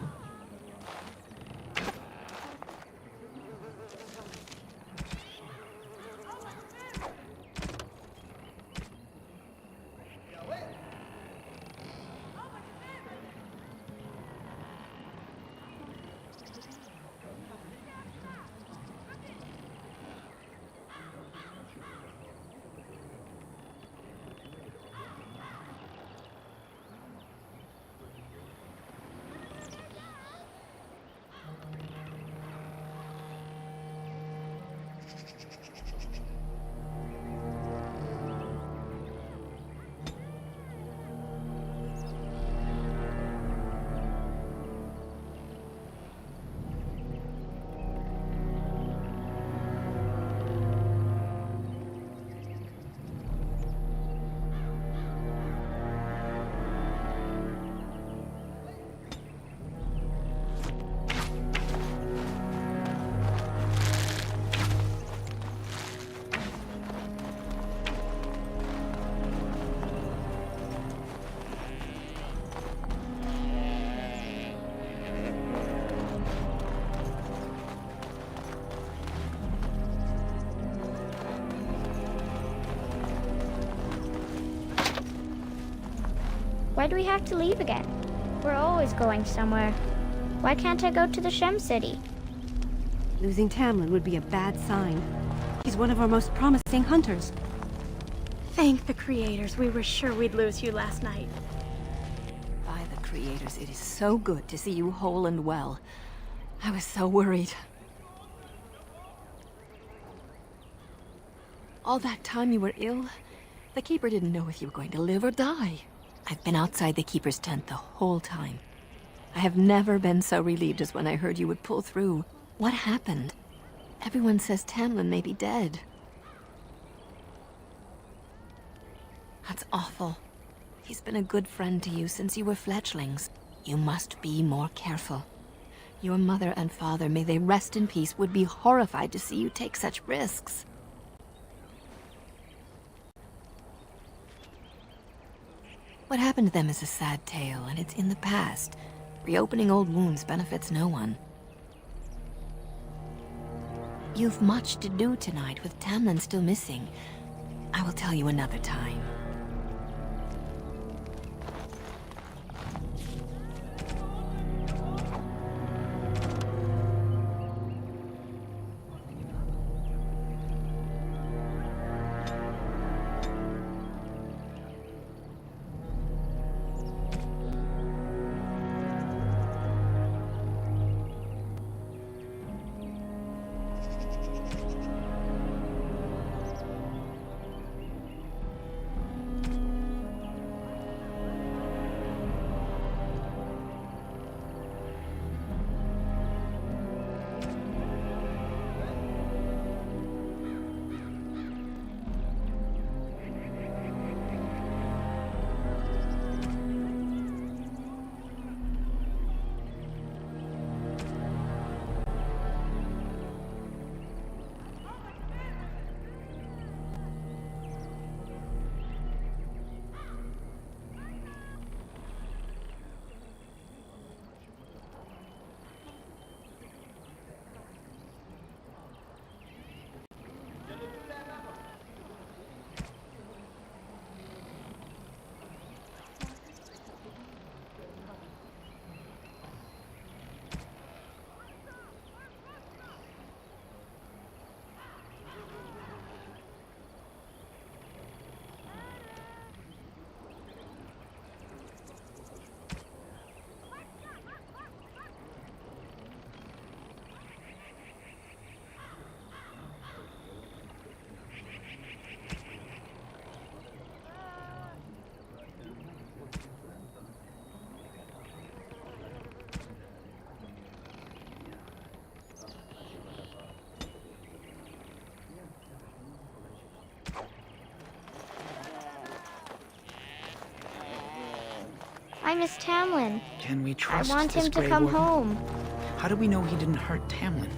Why do we have to leave again? We're always going somewhere. Why can't I go to the Shem City? Losing Tamlin would be a bad sign. He's one of our most promising hunters. Thank the creators. We were sure we'd lose you last night. By the creators, it is so good to see you whole and well. I was so worried. All that time you were ill, the Keeper didn't know if you were going to live or die. I've been outside the Keeper's tent the whole time. I have never been so relieved as when I heard you would pull through. What happened? Everyone says Tamlin may be dead. That's awful. He's been a good friend to you since you were fledglings. You must be more careful. Your mother and father, may they rest in peace, would be horrified to see you take such risks. What happened to them is a sad tale, and it's in the past. Reopening old wounds benefits no one. You've much to do tonight with Tamlin still missing. I will tell you another time. I miss Tamlin. Can we trust I want this him to Grey come Warden? home. How do we know he didn't hurt Tamlin?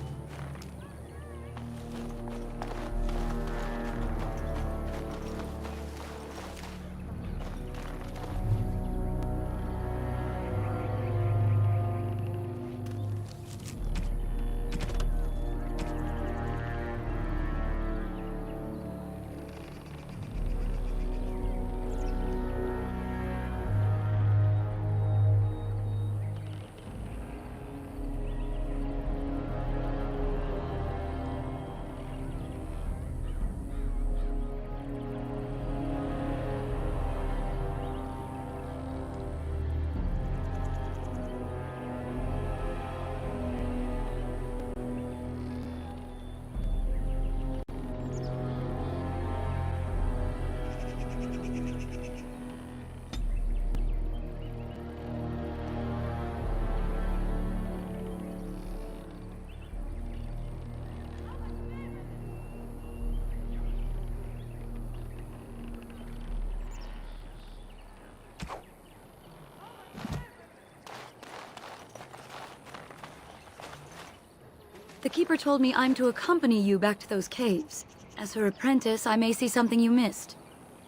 The Keeper told me I'm to accompany you back to those caves. As her apprentice, I may see something you missed.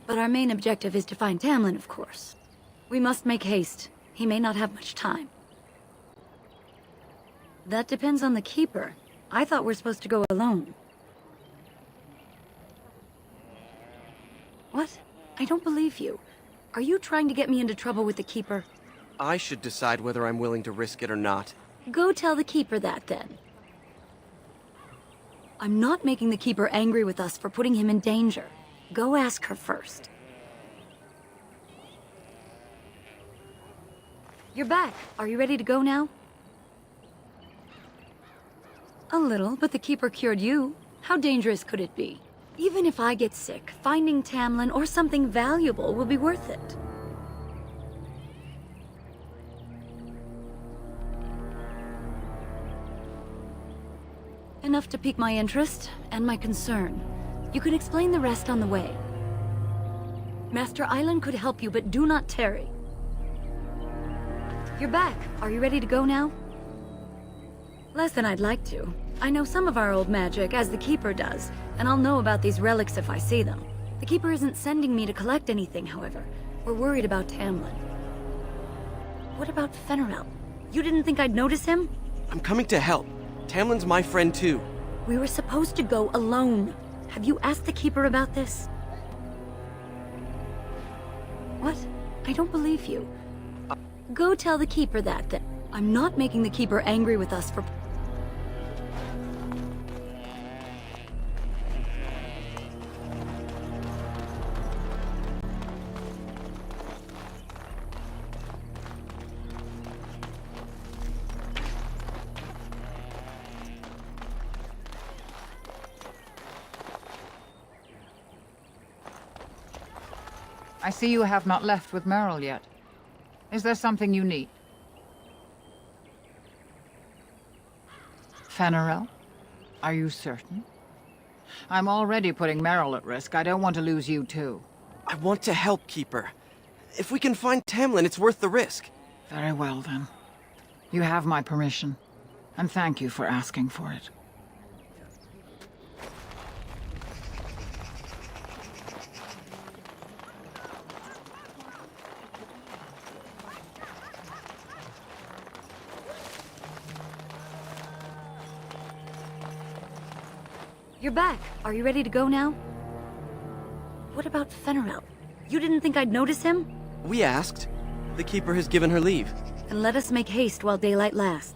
But our main objective is to find Tamlin, of course. We must make haste. He may not have much time. That depends on the Keeper. I thought we're supposed to go alone. What? I don't believe you. Are you trying to get me into trouble with the Keeper? I should decide whether I'm willing to risk it or not. Go tell the Keeper that, then. I'm not making the Keeper angry with us for putting him in danger. Go ask her first. You're back. Are you ready to go now? A little, but the Keeper cured you. How dangerous could it be? Even if I get sick, finding Tamlin or something valuable will be worth it. Enough to pique my interest and my concern. You can explain the rest on the way. Master Island could help you, but do not tarry. You're back. Are you ready to go now? Less than I'd like to. I know some of our old magic, as the Keeper does, and I'll know about these relics if I see them. The Keeper isn't sending me to collect anything, however. We're worried about Tamlin. What about Fenrirel? You didn't think I'd notice him? I'm coming to help. Tamlin's my friend too. We were supposed to go alone. Have you asked the Keeper about this? What? I don't believe you. Go tell the Keeper that, then. I'm not making the Keeper angry with us for... I see you have not left with Merrill yet. Is there something you need? Fenrirel? Are you certain? I'm already putting Merrill at risk. I don't want to lose you too. I want to help, Keeper. If we can find Tamlin, it's worth the risk. Very well, then. You have my permission. And thank you for asking for it. You're back. Are you ready to go now? What about Fenrirel? You didn't think I'd notice him? We asked. The Keeper has given her leave. Then let us make haste while daylight lasts.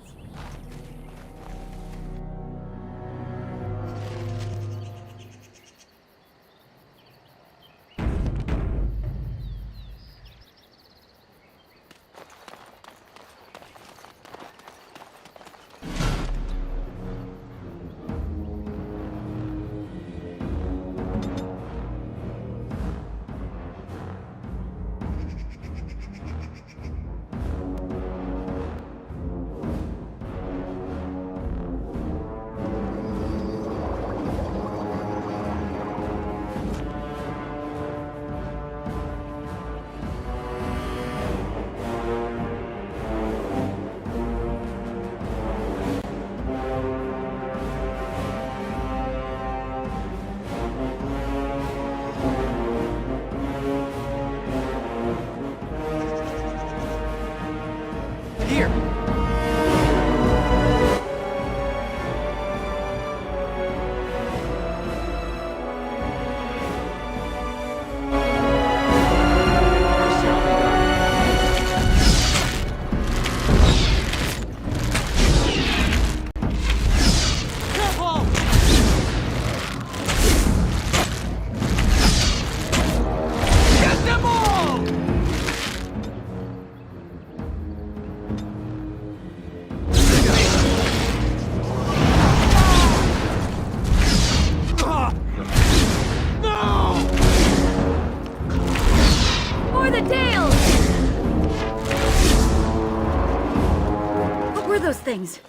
Things.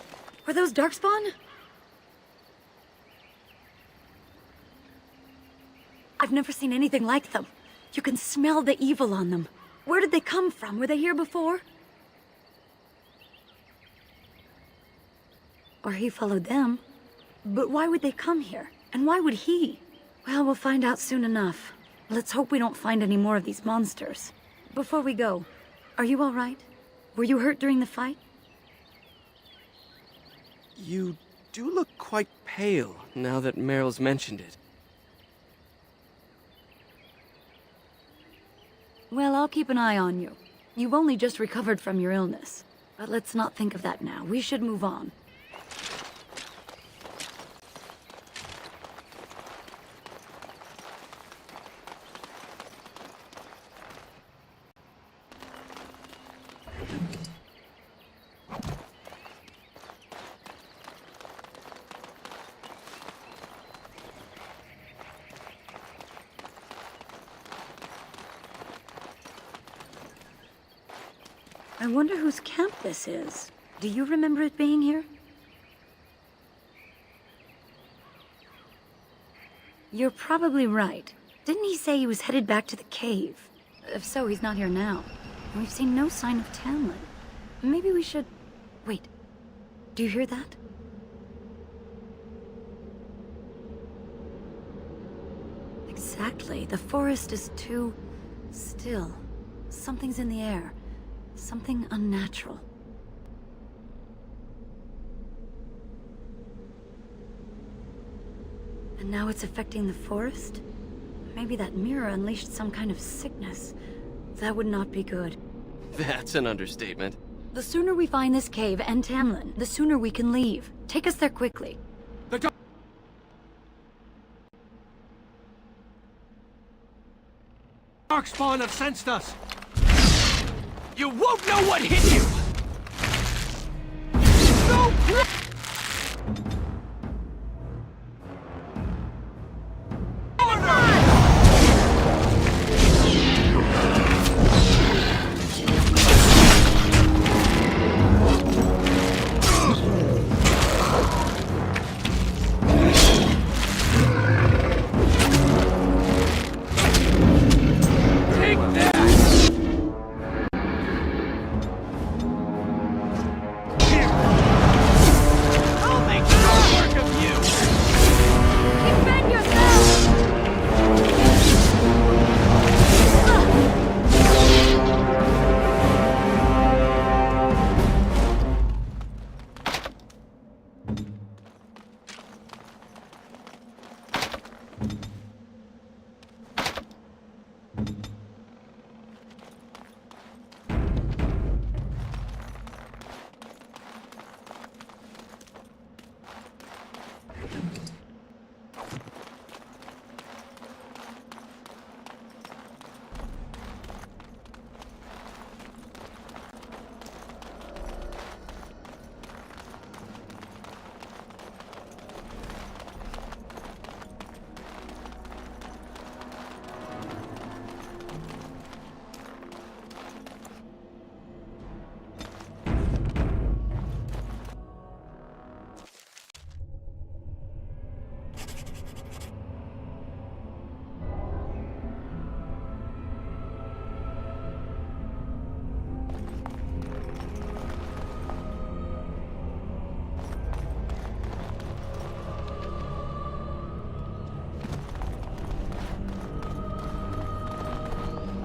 Were those Darkspawn? I've never seen anything like them. You can smell the evil on them. Where did they come from? Were they here before? Or he followed them. But why would they come here? And why would he? Well, we'll find out soon enough. Let's hope we don't find any more of these monsters. Before we go, are you all right? Were you hurt during the fight? You do look quite pale, now that Meryl's mentioned it. Well, I'll keep an eye on you. You've only just recovered from your illness. But let's not think of that now. We should move on. I wonder whose camp this is. Do you remember it being here? You're probably right. Didn't he say he was headed back to the cave? If so, he's not here now. And we've seen no sign of Tamlin. Maybe we should... Wait. Do you hear that? Exactly. The forest is too... still. Something's in the air. Something unnatural. And now it's affecting the forest? Maybe that mirror unleashed some kind of sickness. That would not be good. That's an understatement. The sooner we find this cave and Tamlin, the sooner we can leave. Take us there quickly. Darkspawn have sensed us! You won't know what hit you! No!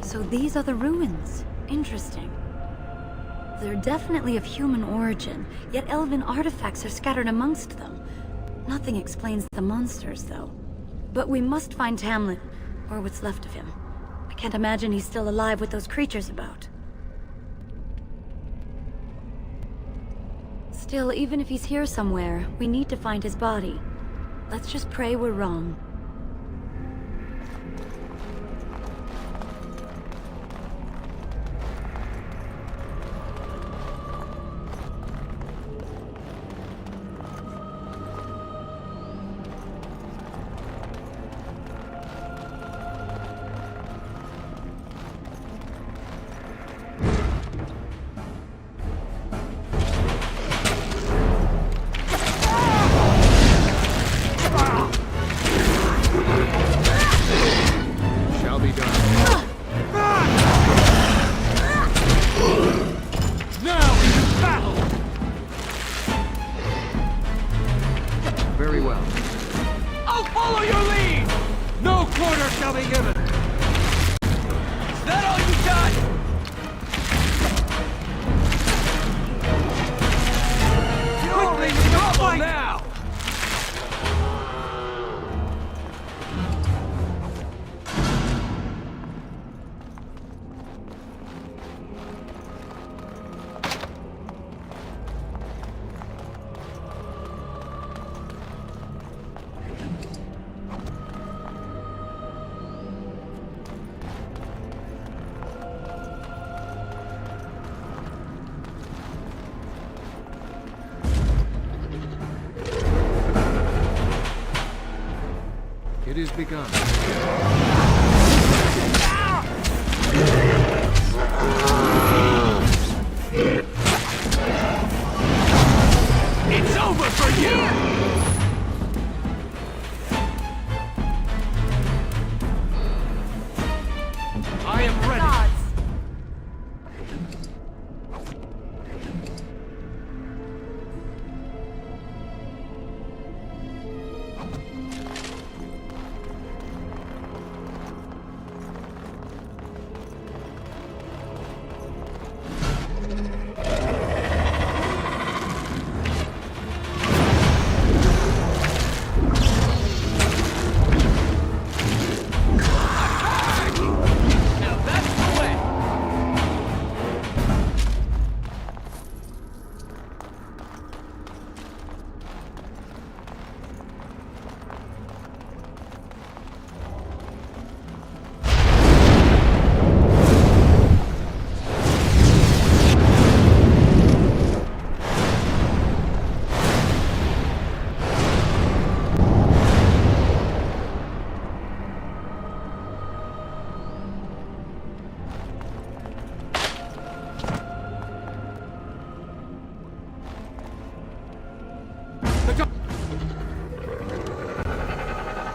So these are the ruins. Interesting. They're definitely of human origin, yet elven artifacts are scattered amongst them. Nothing explains the monsters, though. But we must find Tamlin, or what's left of him. I can't imagine he's still alive with those creatures about. Still, even if he's here somewhere, we need to find his body. Let's just pray we're wrong. Very well. I'll follow your lead! No quarter shall be given! Is that all you got? You're in trouble now! is begun. It's over for you! I am ready.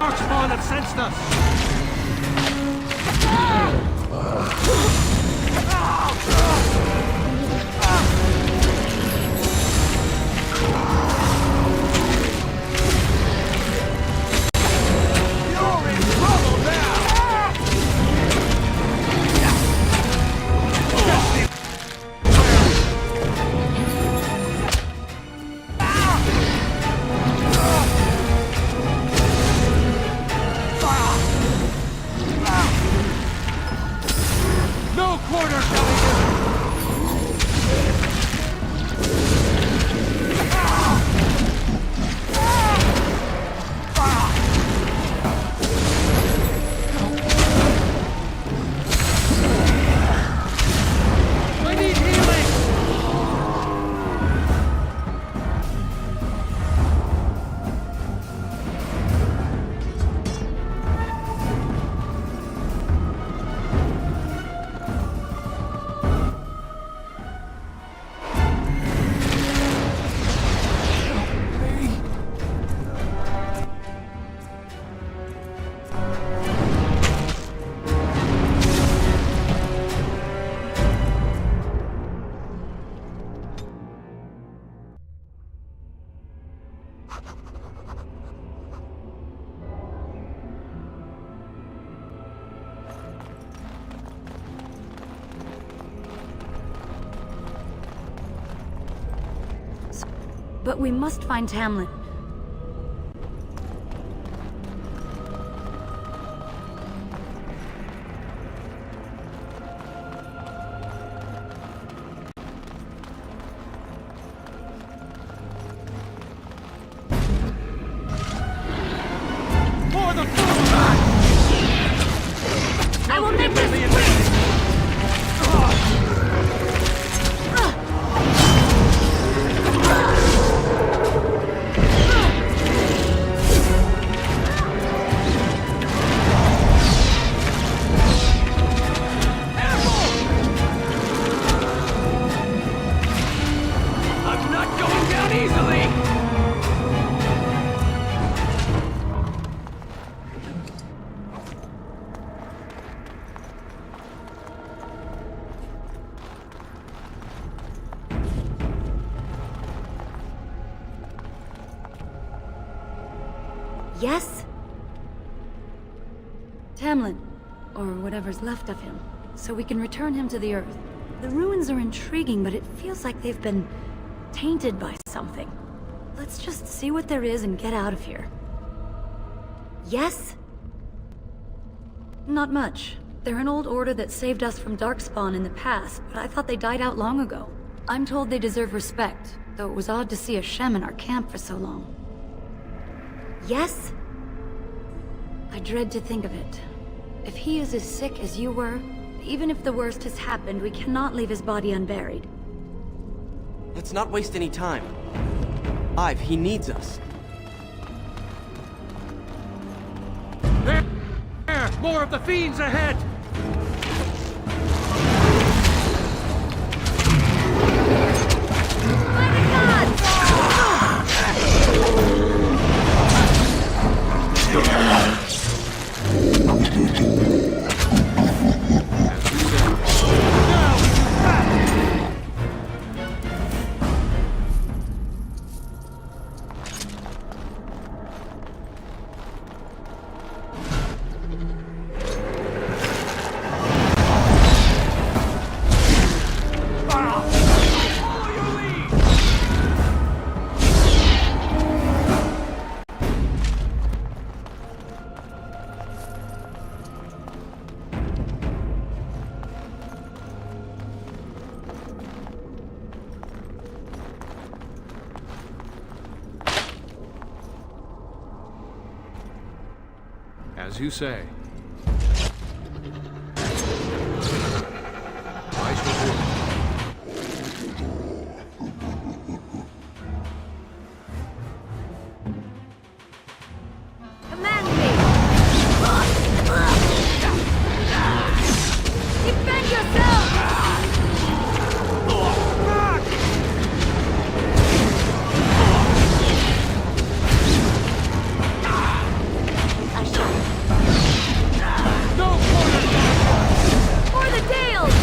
Darkspawn have sensed us! You're in trouble now! No quarter, I need healing! But we must find Tamlin. For the full I will make this I'm not going down easily! Yes? Tamlin, or whatever's left of him, so we can return him to the Earth. The ruins are intriguing, but it feels like they've been tainted by something. Let's just see what there is and get out of here. Yes? Not much. They're an old order that saved us from Darkspawn in the past, but I thought they died out long ago. I'm told they deserve respect, though it was odd to see a Shem in our camp for so long. Yes? I dread to think of it. If he is as sick as you were, even if the worst has happened, we cannot leave his body unburied. Let's not waste any time. Ive, he needs us. More of the fiends ahead! As you say. I shall do it. Command me! Defend yourself! For the Dales!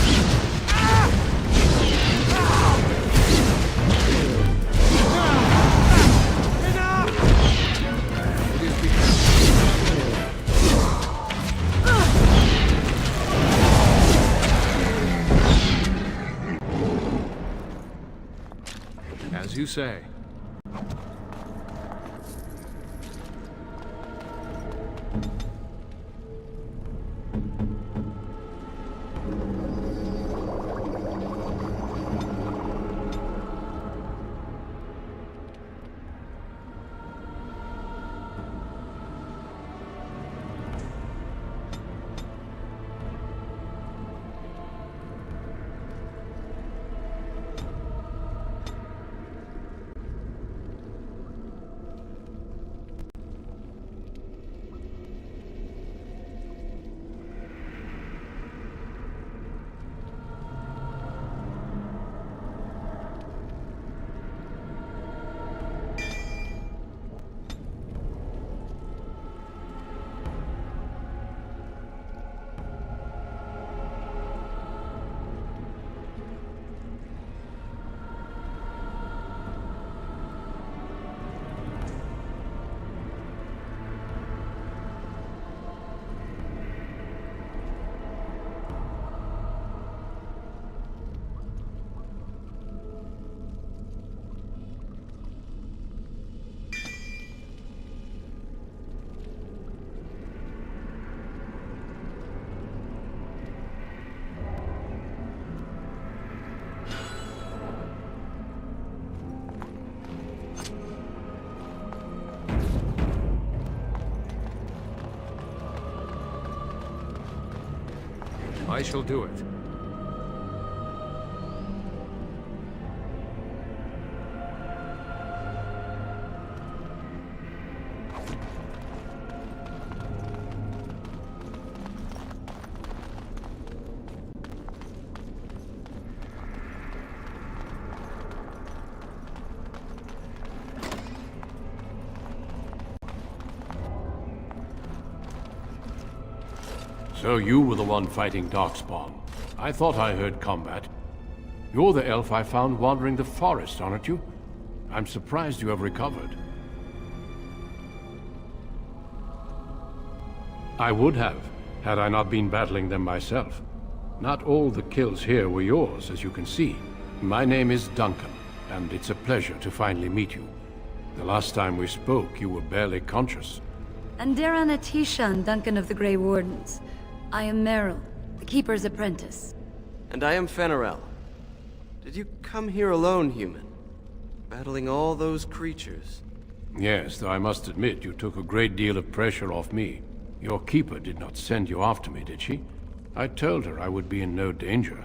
As you say. I shall do it. So you were the one fighting Darkspawn. I thought I heard combat. You're the elf I found wandering the forest, aren't you? I'm surprised you have recovered. I would have, had I not been battling them myself. Not all the kills here were yours, as you can see. My name is Duncan, and it's a pleasure to finally meet you. The last time we spoke, you were barely conscious. Andaran Atishan, Duncan of the Grey Wardens. I am Meryl, the Keeper's apprentice. And I am Fenarel. Did you come here alone, human? Battling all those creatures? Yes, though I must admit you took a great deal of pressure off me. Your keeper did not send you after me, did she? I told her I would be in no danger.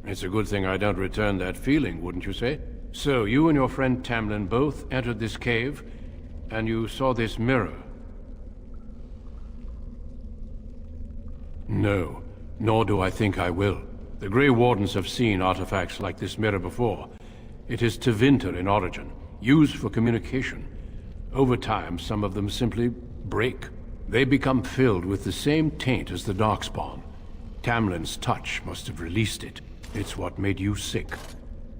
It's a good thing I don't return that feeling, wouldn't you say? So, you and your friend Tamlin both entered this cave, and you saw this mirror No, nor do I think I will. The Grey Wardens have seen artifacts like this mirror before. It is Tevinter in origin, used for communication. Over time, some of them simply break. They become filled with the same taint as the Darkspawn. Tamlin's touch must have released it. It's what made you sick.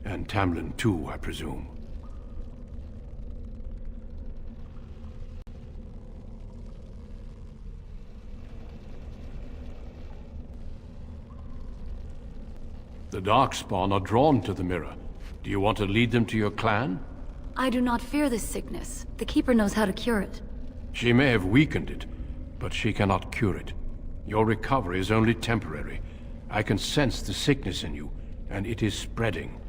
And Tamlin too, I presume. The Darkspawn are drawn to the mirror. Do you want to lead them to your clan? I do not fear this sickness. The Keeper knows how to cure it. She may have weakened it, but she cannot cure it. Your recovery is only temporary. I can sense the sickness in you, and it is spreading.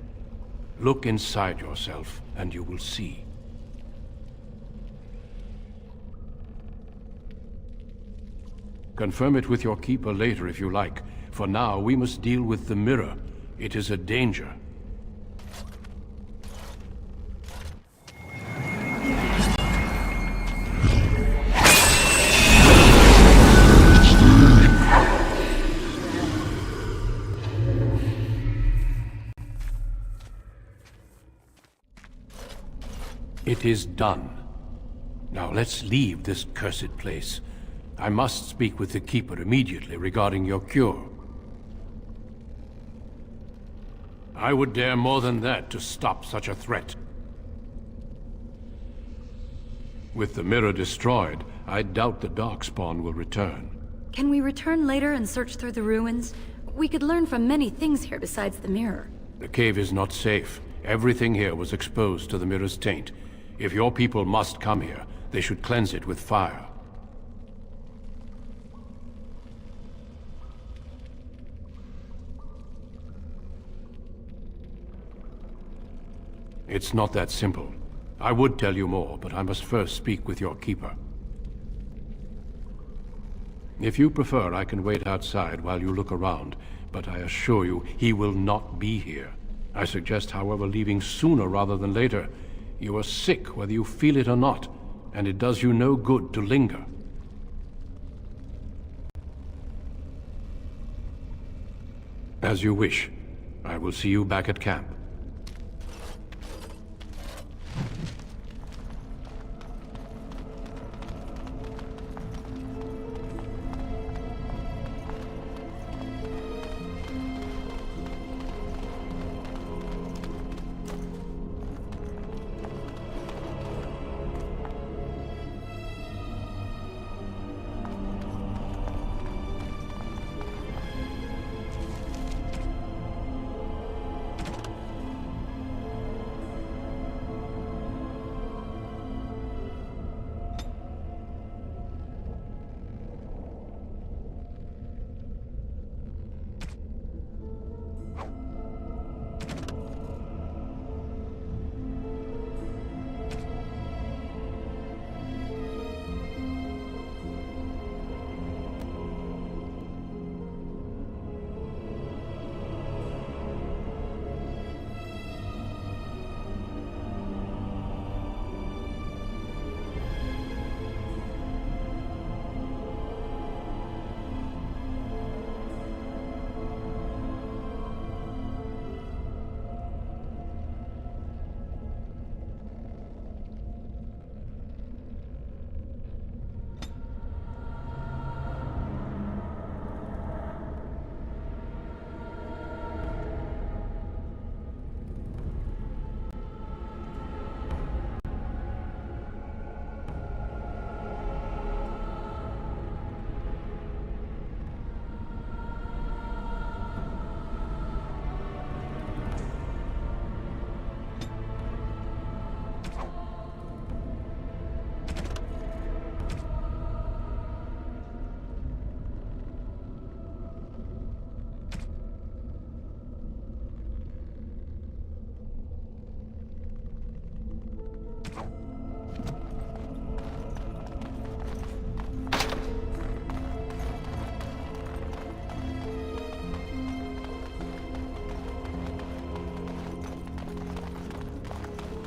Look inside yourself, and you will see. Confirm it with your Keeper later if you like. For now, we must deal with the mirror. It is a danger. It is done. Now let's leave this cursed place. I must speak with the Keeper immediately regarding your cure. I would dare more than that to stop such a threat. With the mirror destroyed, I doubt the Darkspawn will return. Can we return later and search through the ruins? We could learn from many things here besides the mirror. The cave is not safe. Everything here was exposed to the mirror's taint. If your people must come here, they should cleanse it with fire. It's not that simple. I would tell you more, but I must first speak with your Keeper. If you prefer, I can wait outside while you look around, but I assure you, he will not be here. I suggest, however, leaving sooner rather than later. You are sick, whether you feel it or not, and it does you no good to linger. As you wish. I will see you back at camp.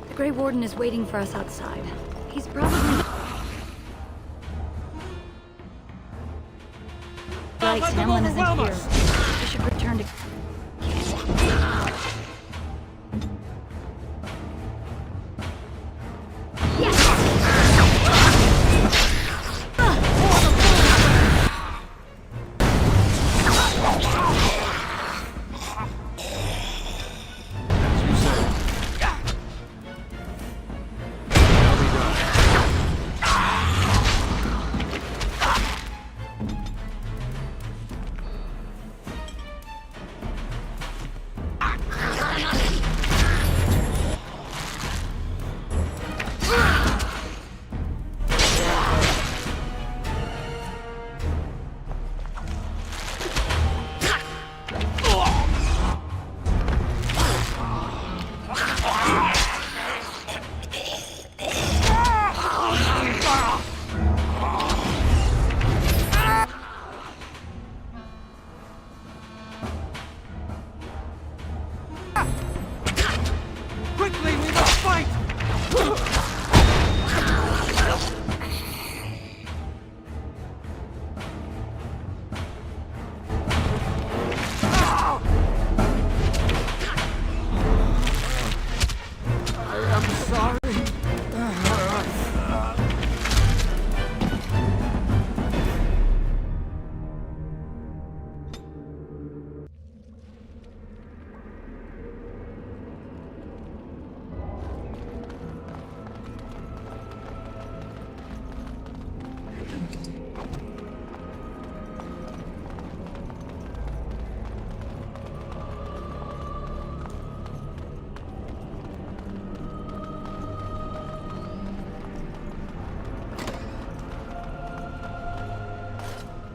The Grey Warden is waiting for us outside. He's probably... Sounds like they'll Tamlin isn't overwhelm here. us. We should return to... Quickly, we must fight! I am sorry.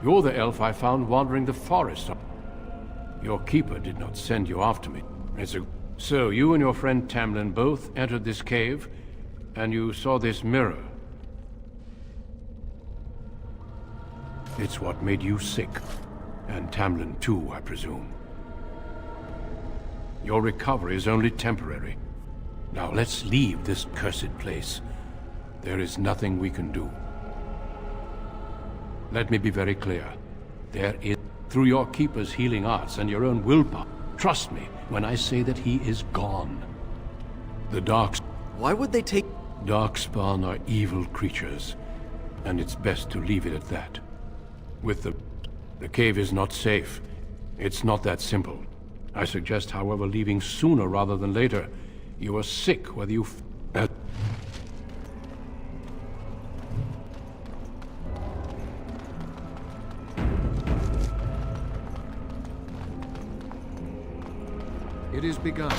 You're the elf I found wandering the forest. Your keeper did not send you after me. So you and your friend Tamlin both entered this cave, and you saw this mirror. It's what made you sick. And Tamlin too, I presume. Your recovery is only temporary. Now let's leave this cursed place. There is nothing we can do. Let me be very clear. There is, through your keeper's healing arts and your own willpower, trust me when I say that he is gone. The Darks... Why would they take... Darkspawn are evil creatures, and it's best to leave it at that. With the cave is not safe. It's not that simple. I suggest, however, leaving sooner rather than later. You are sick, whether you... It is begun.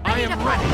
I am ready.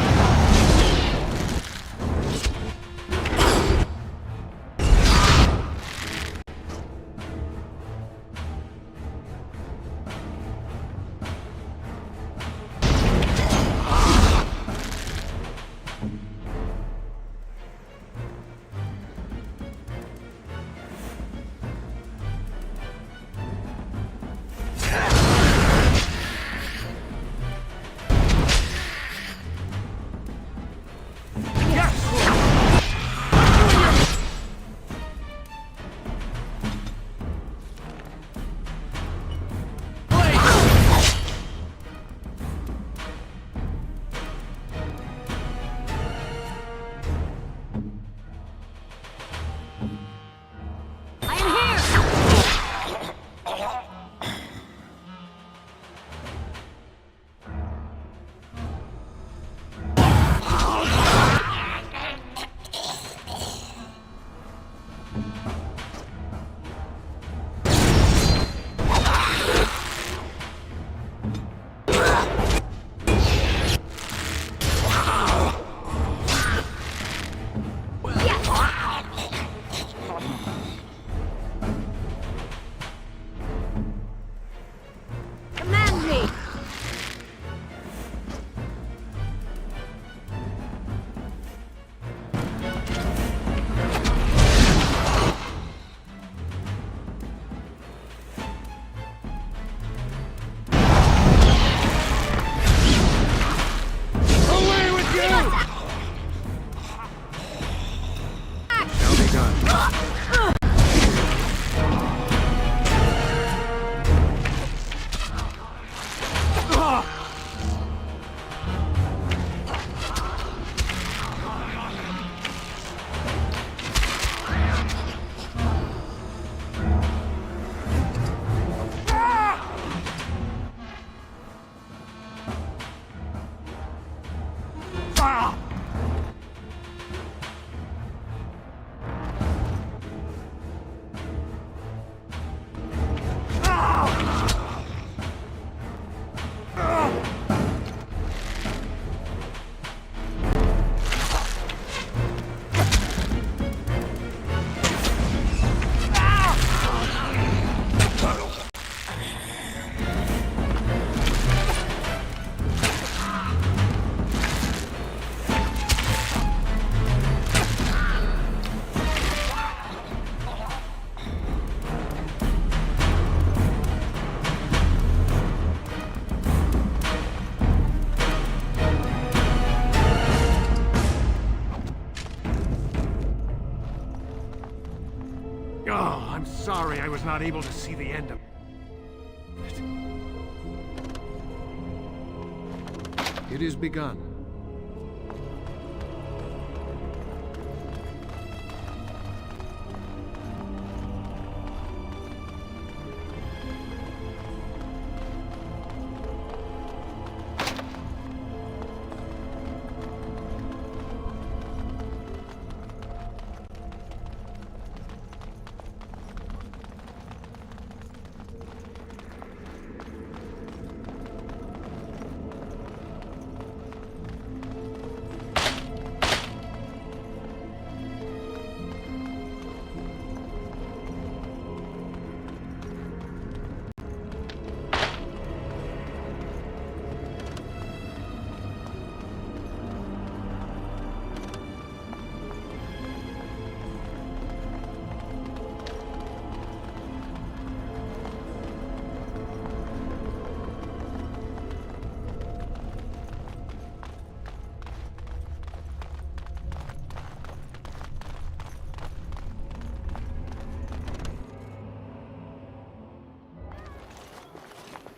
Oh, I'm sorry I was not able to see the end of it. It is begun.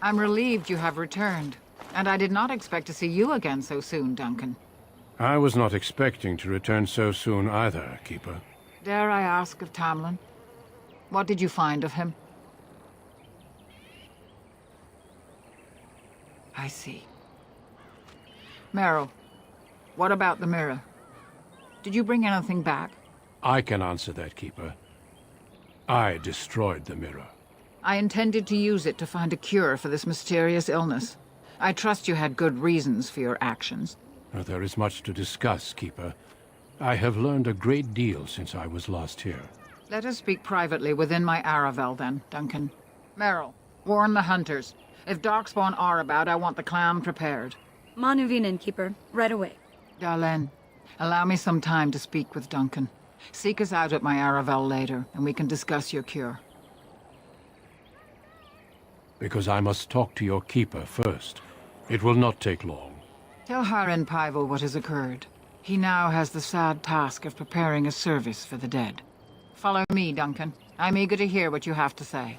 I'm relieved you have returned. And I did not expect to see you again so soon, Duncan. I was not expecting to return so soon either, Keeper. Dare I ask of Tamlin? What did you find of him? I see. Merrill, what about the mirror? Did you bring anything back? I can answer that, Keeper. I destroyed the mirror. I intended to use it to find a cure for this mysterious illness. I trust you had good reasons for your actions. There is much to discuss, Keeper. I have learned a great deal since I was last here. Let us speak privately within my Aravel, then, Duncan. Merrill, warn the hunters. If Darkspawn are about, I want the clan prepared. Manuvinen, Keeper. Right away. Dalen, allow me some time to speak with Duncan. Seek us out at my Aravel later, and we can discuss your cure. Because I must talk to your Keeper first. It will not take long. Tell Harin Pyvel what has occurred. He now has the sad task of preparing a service for the dead. Follow me, Duncan. I'm eager to hear what you have to say.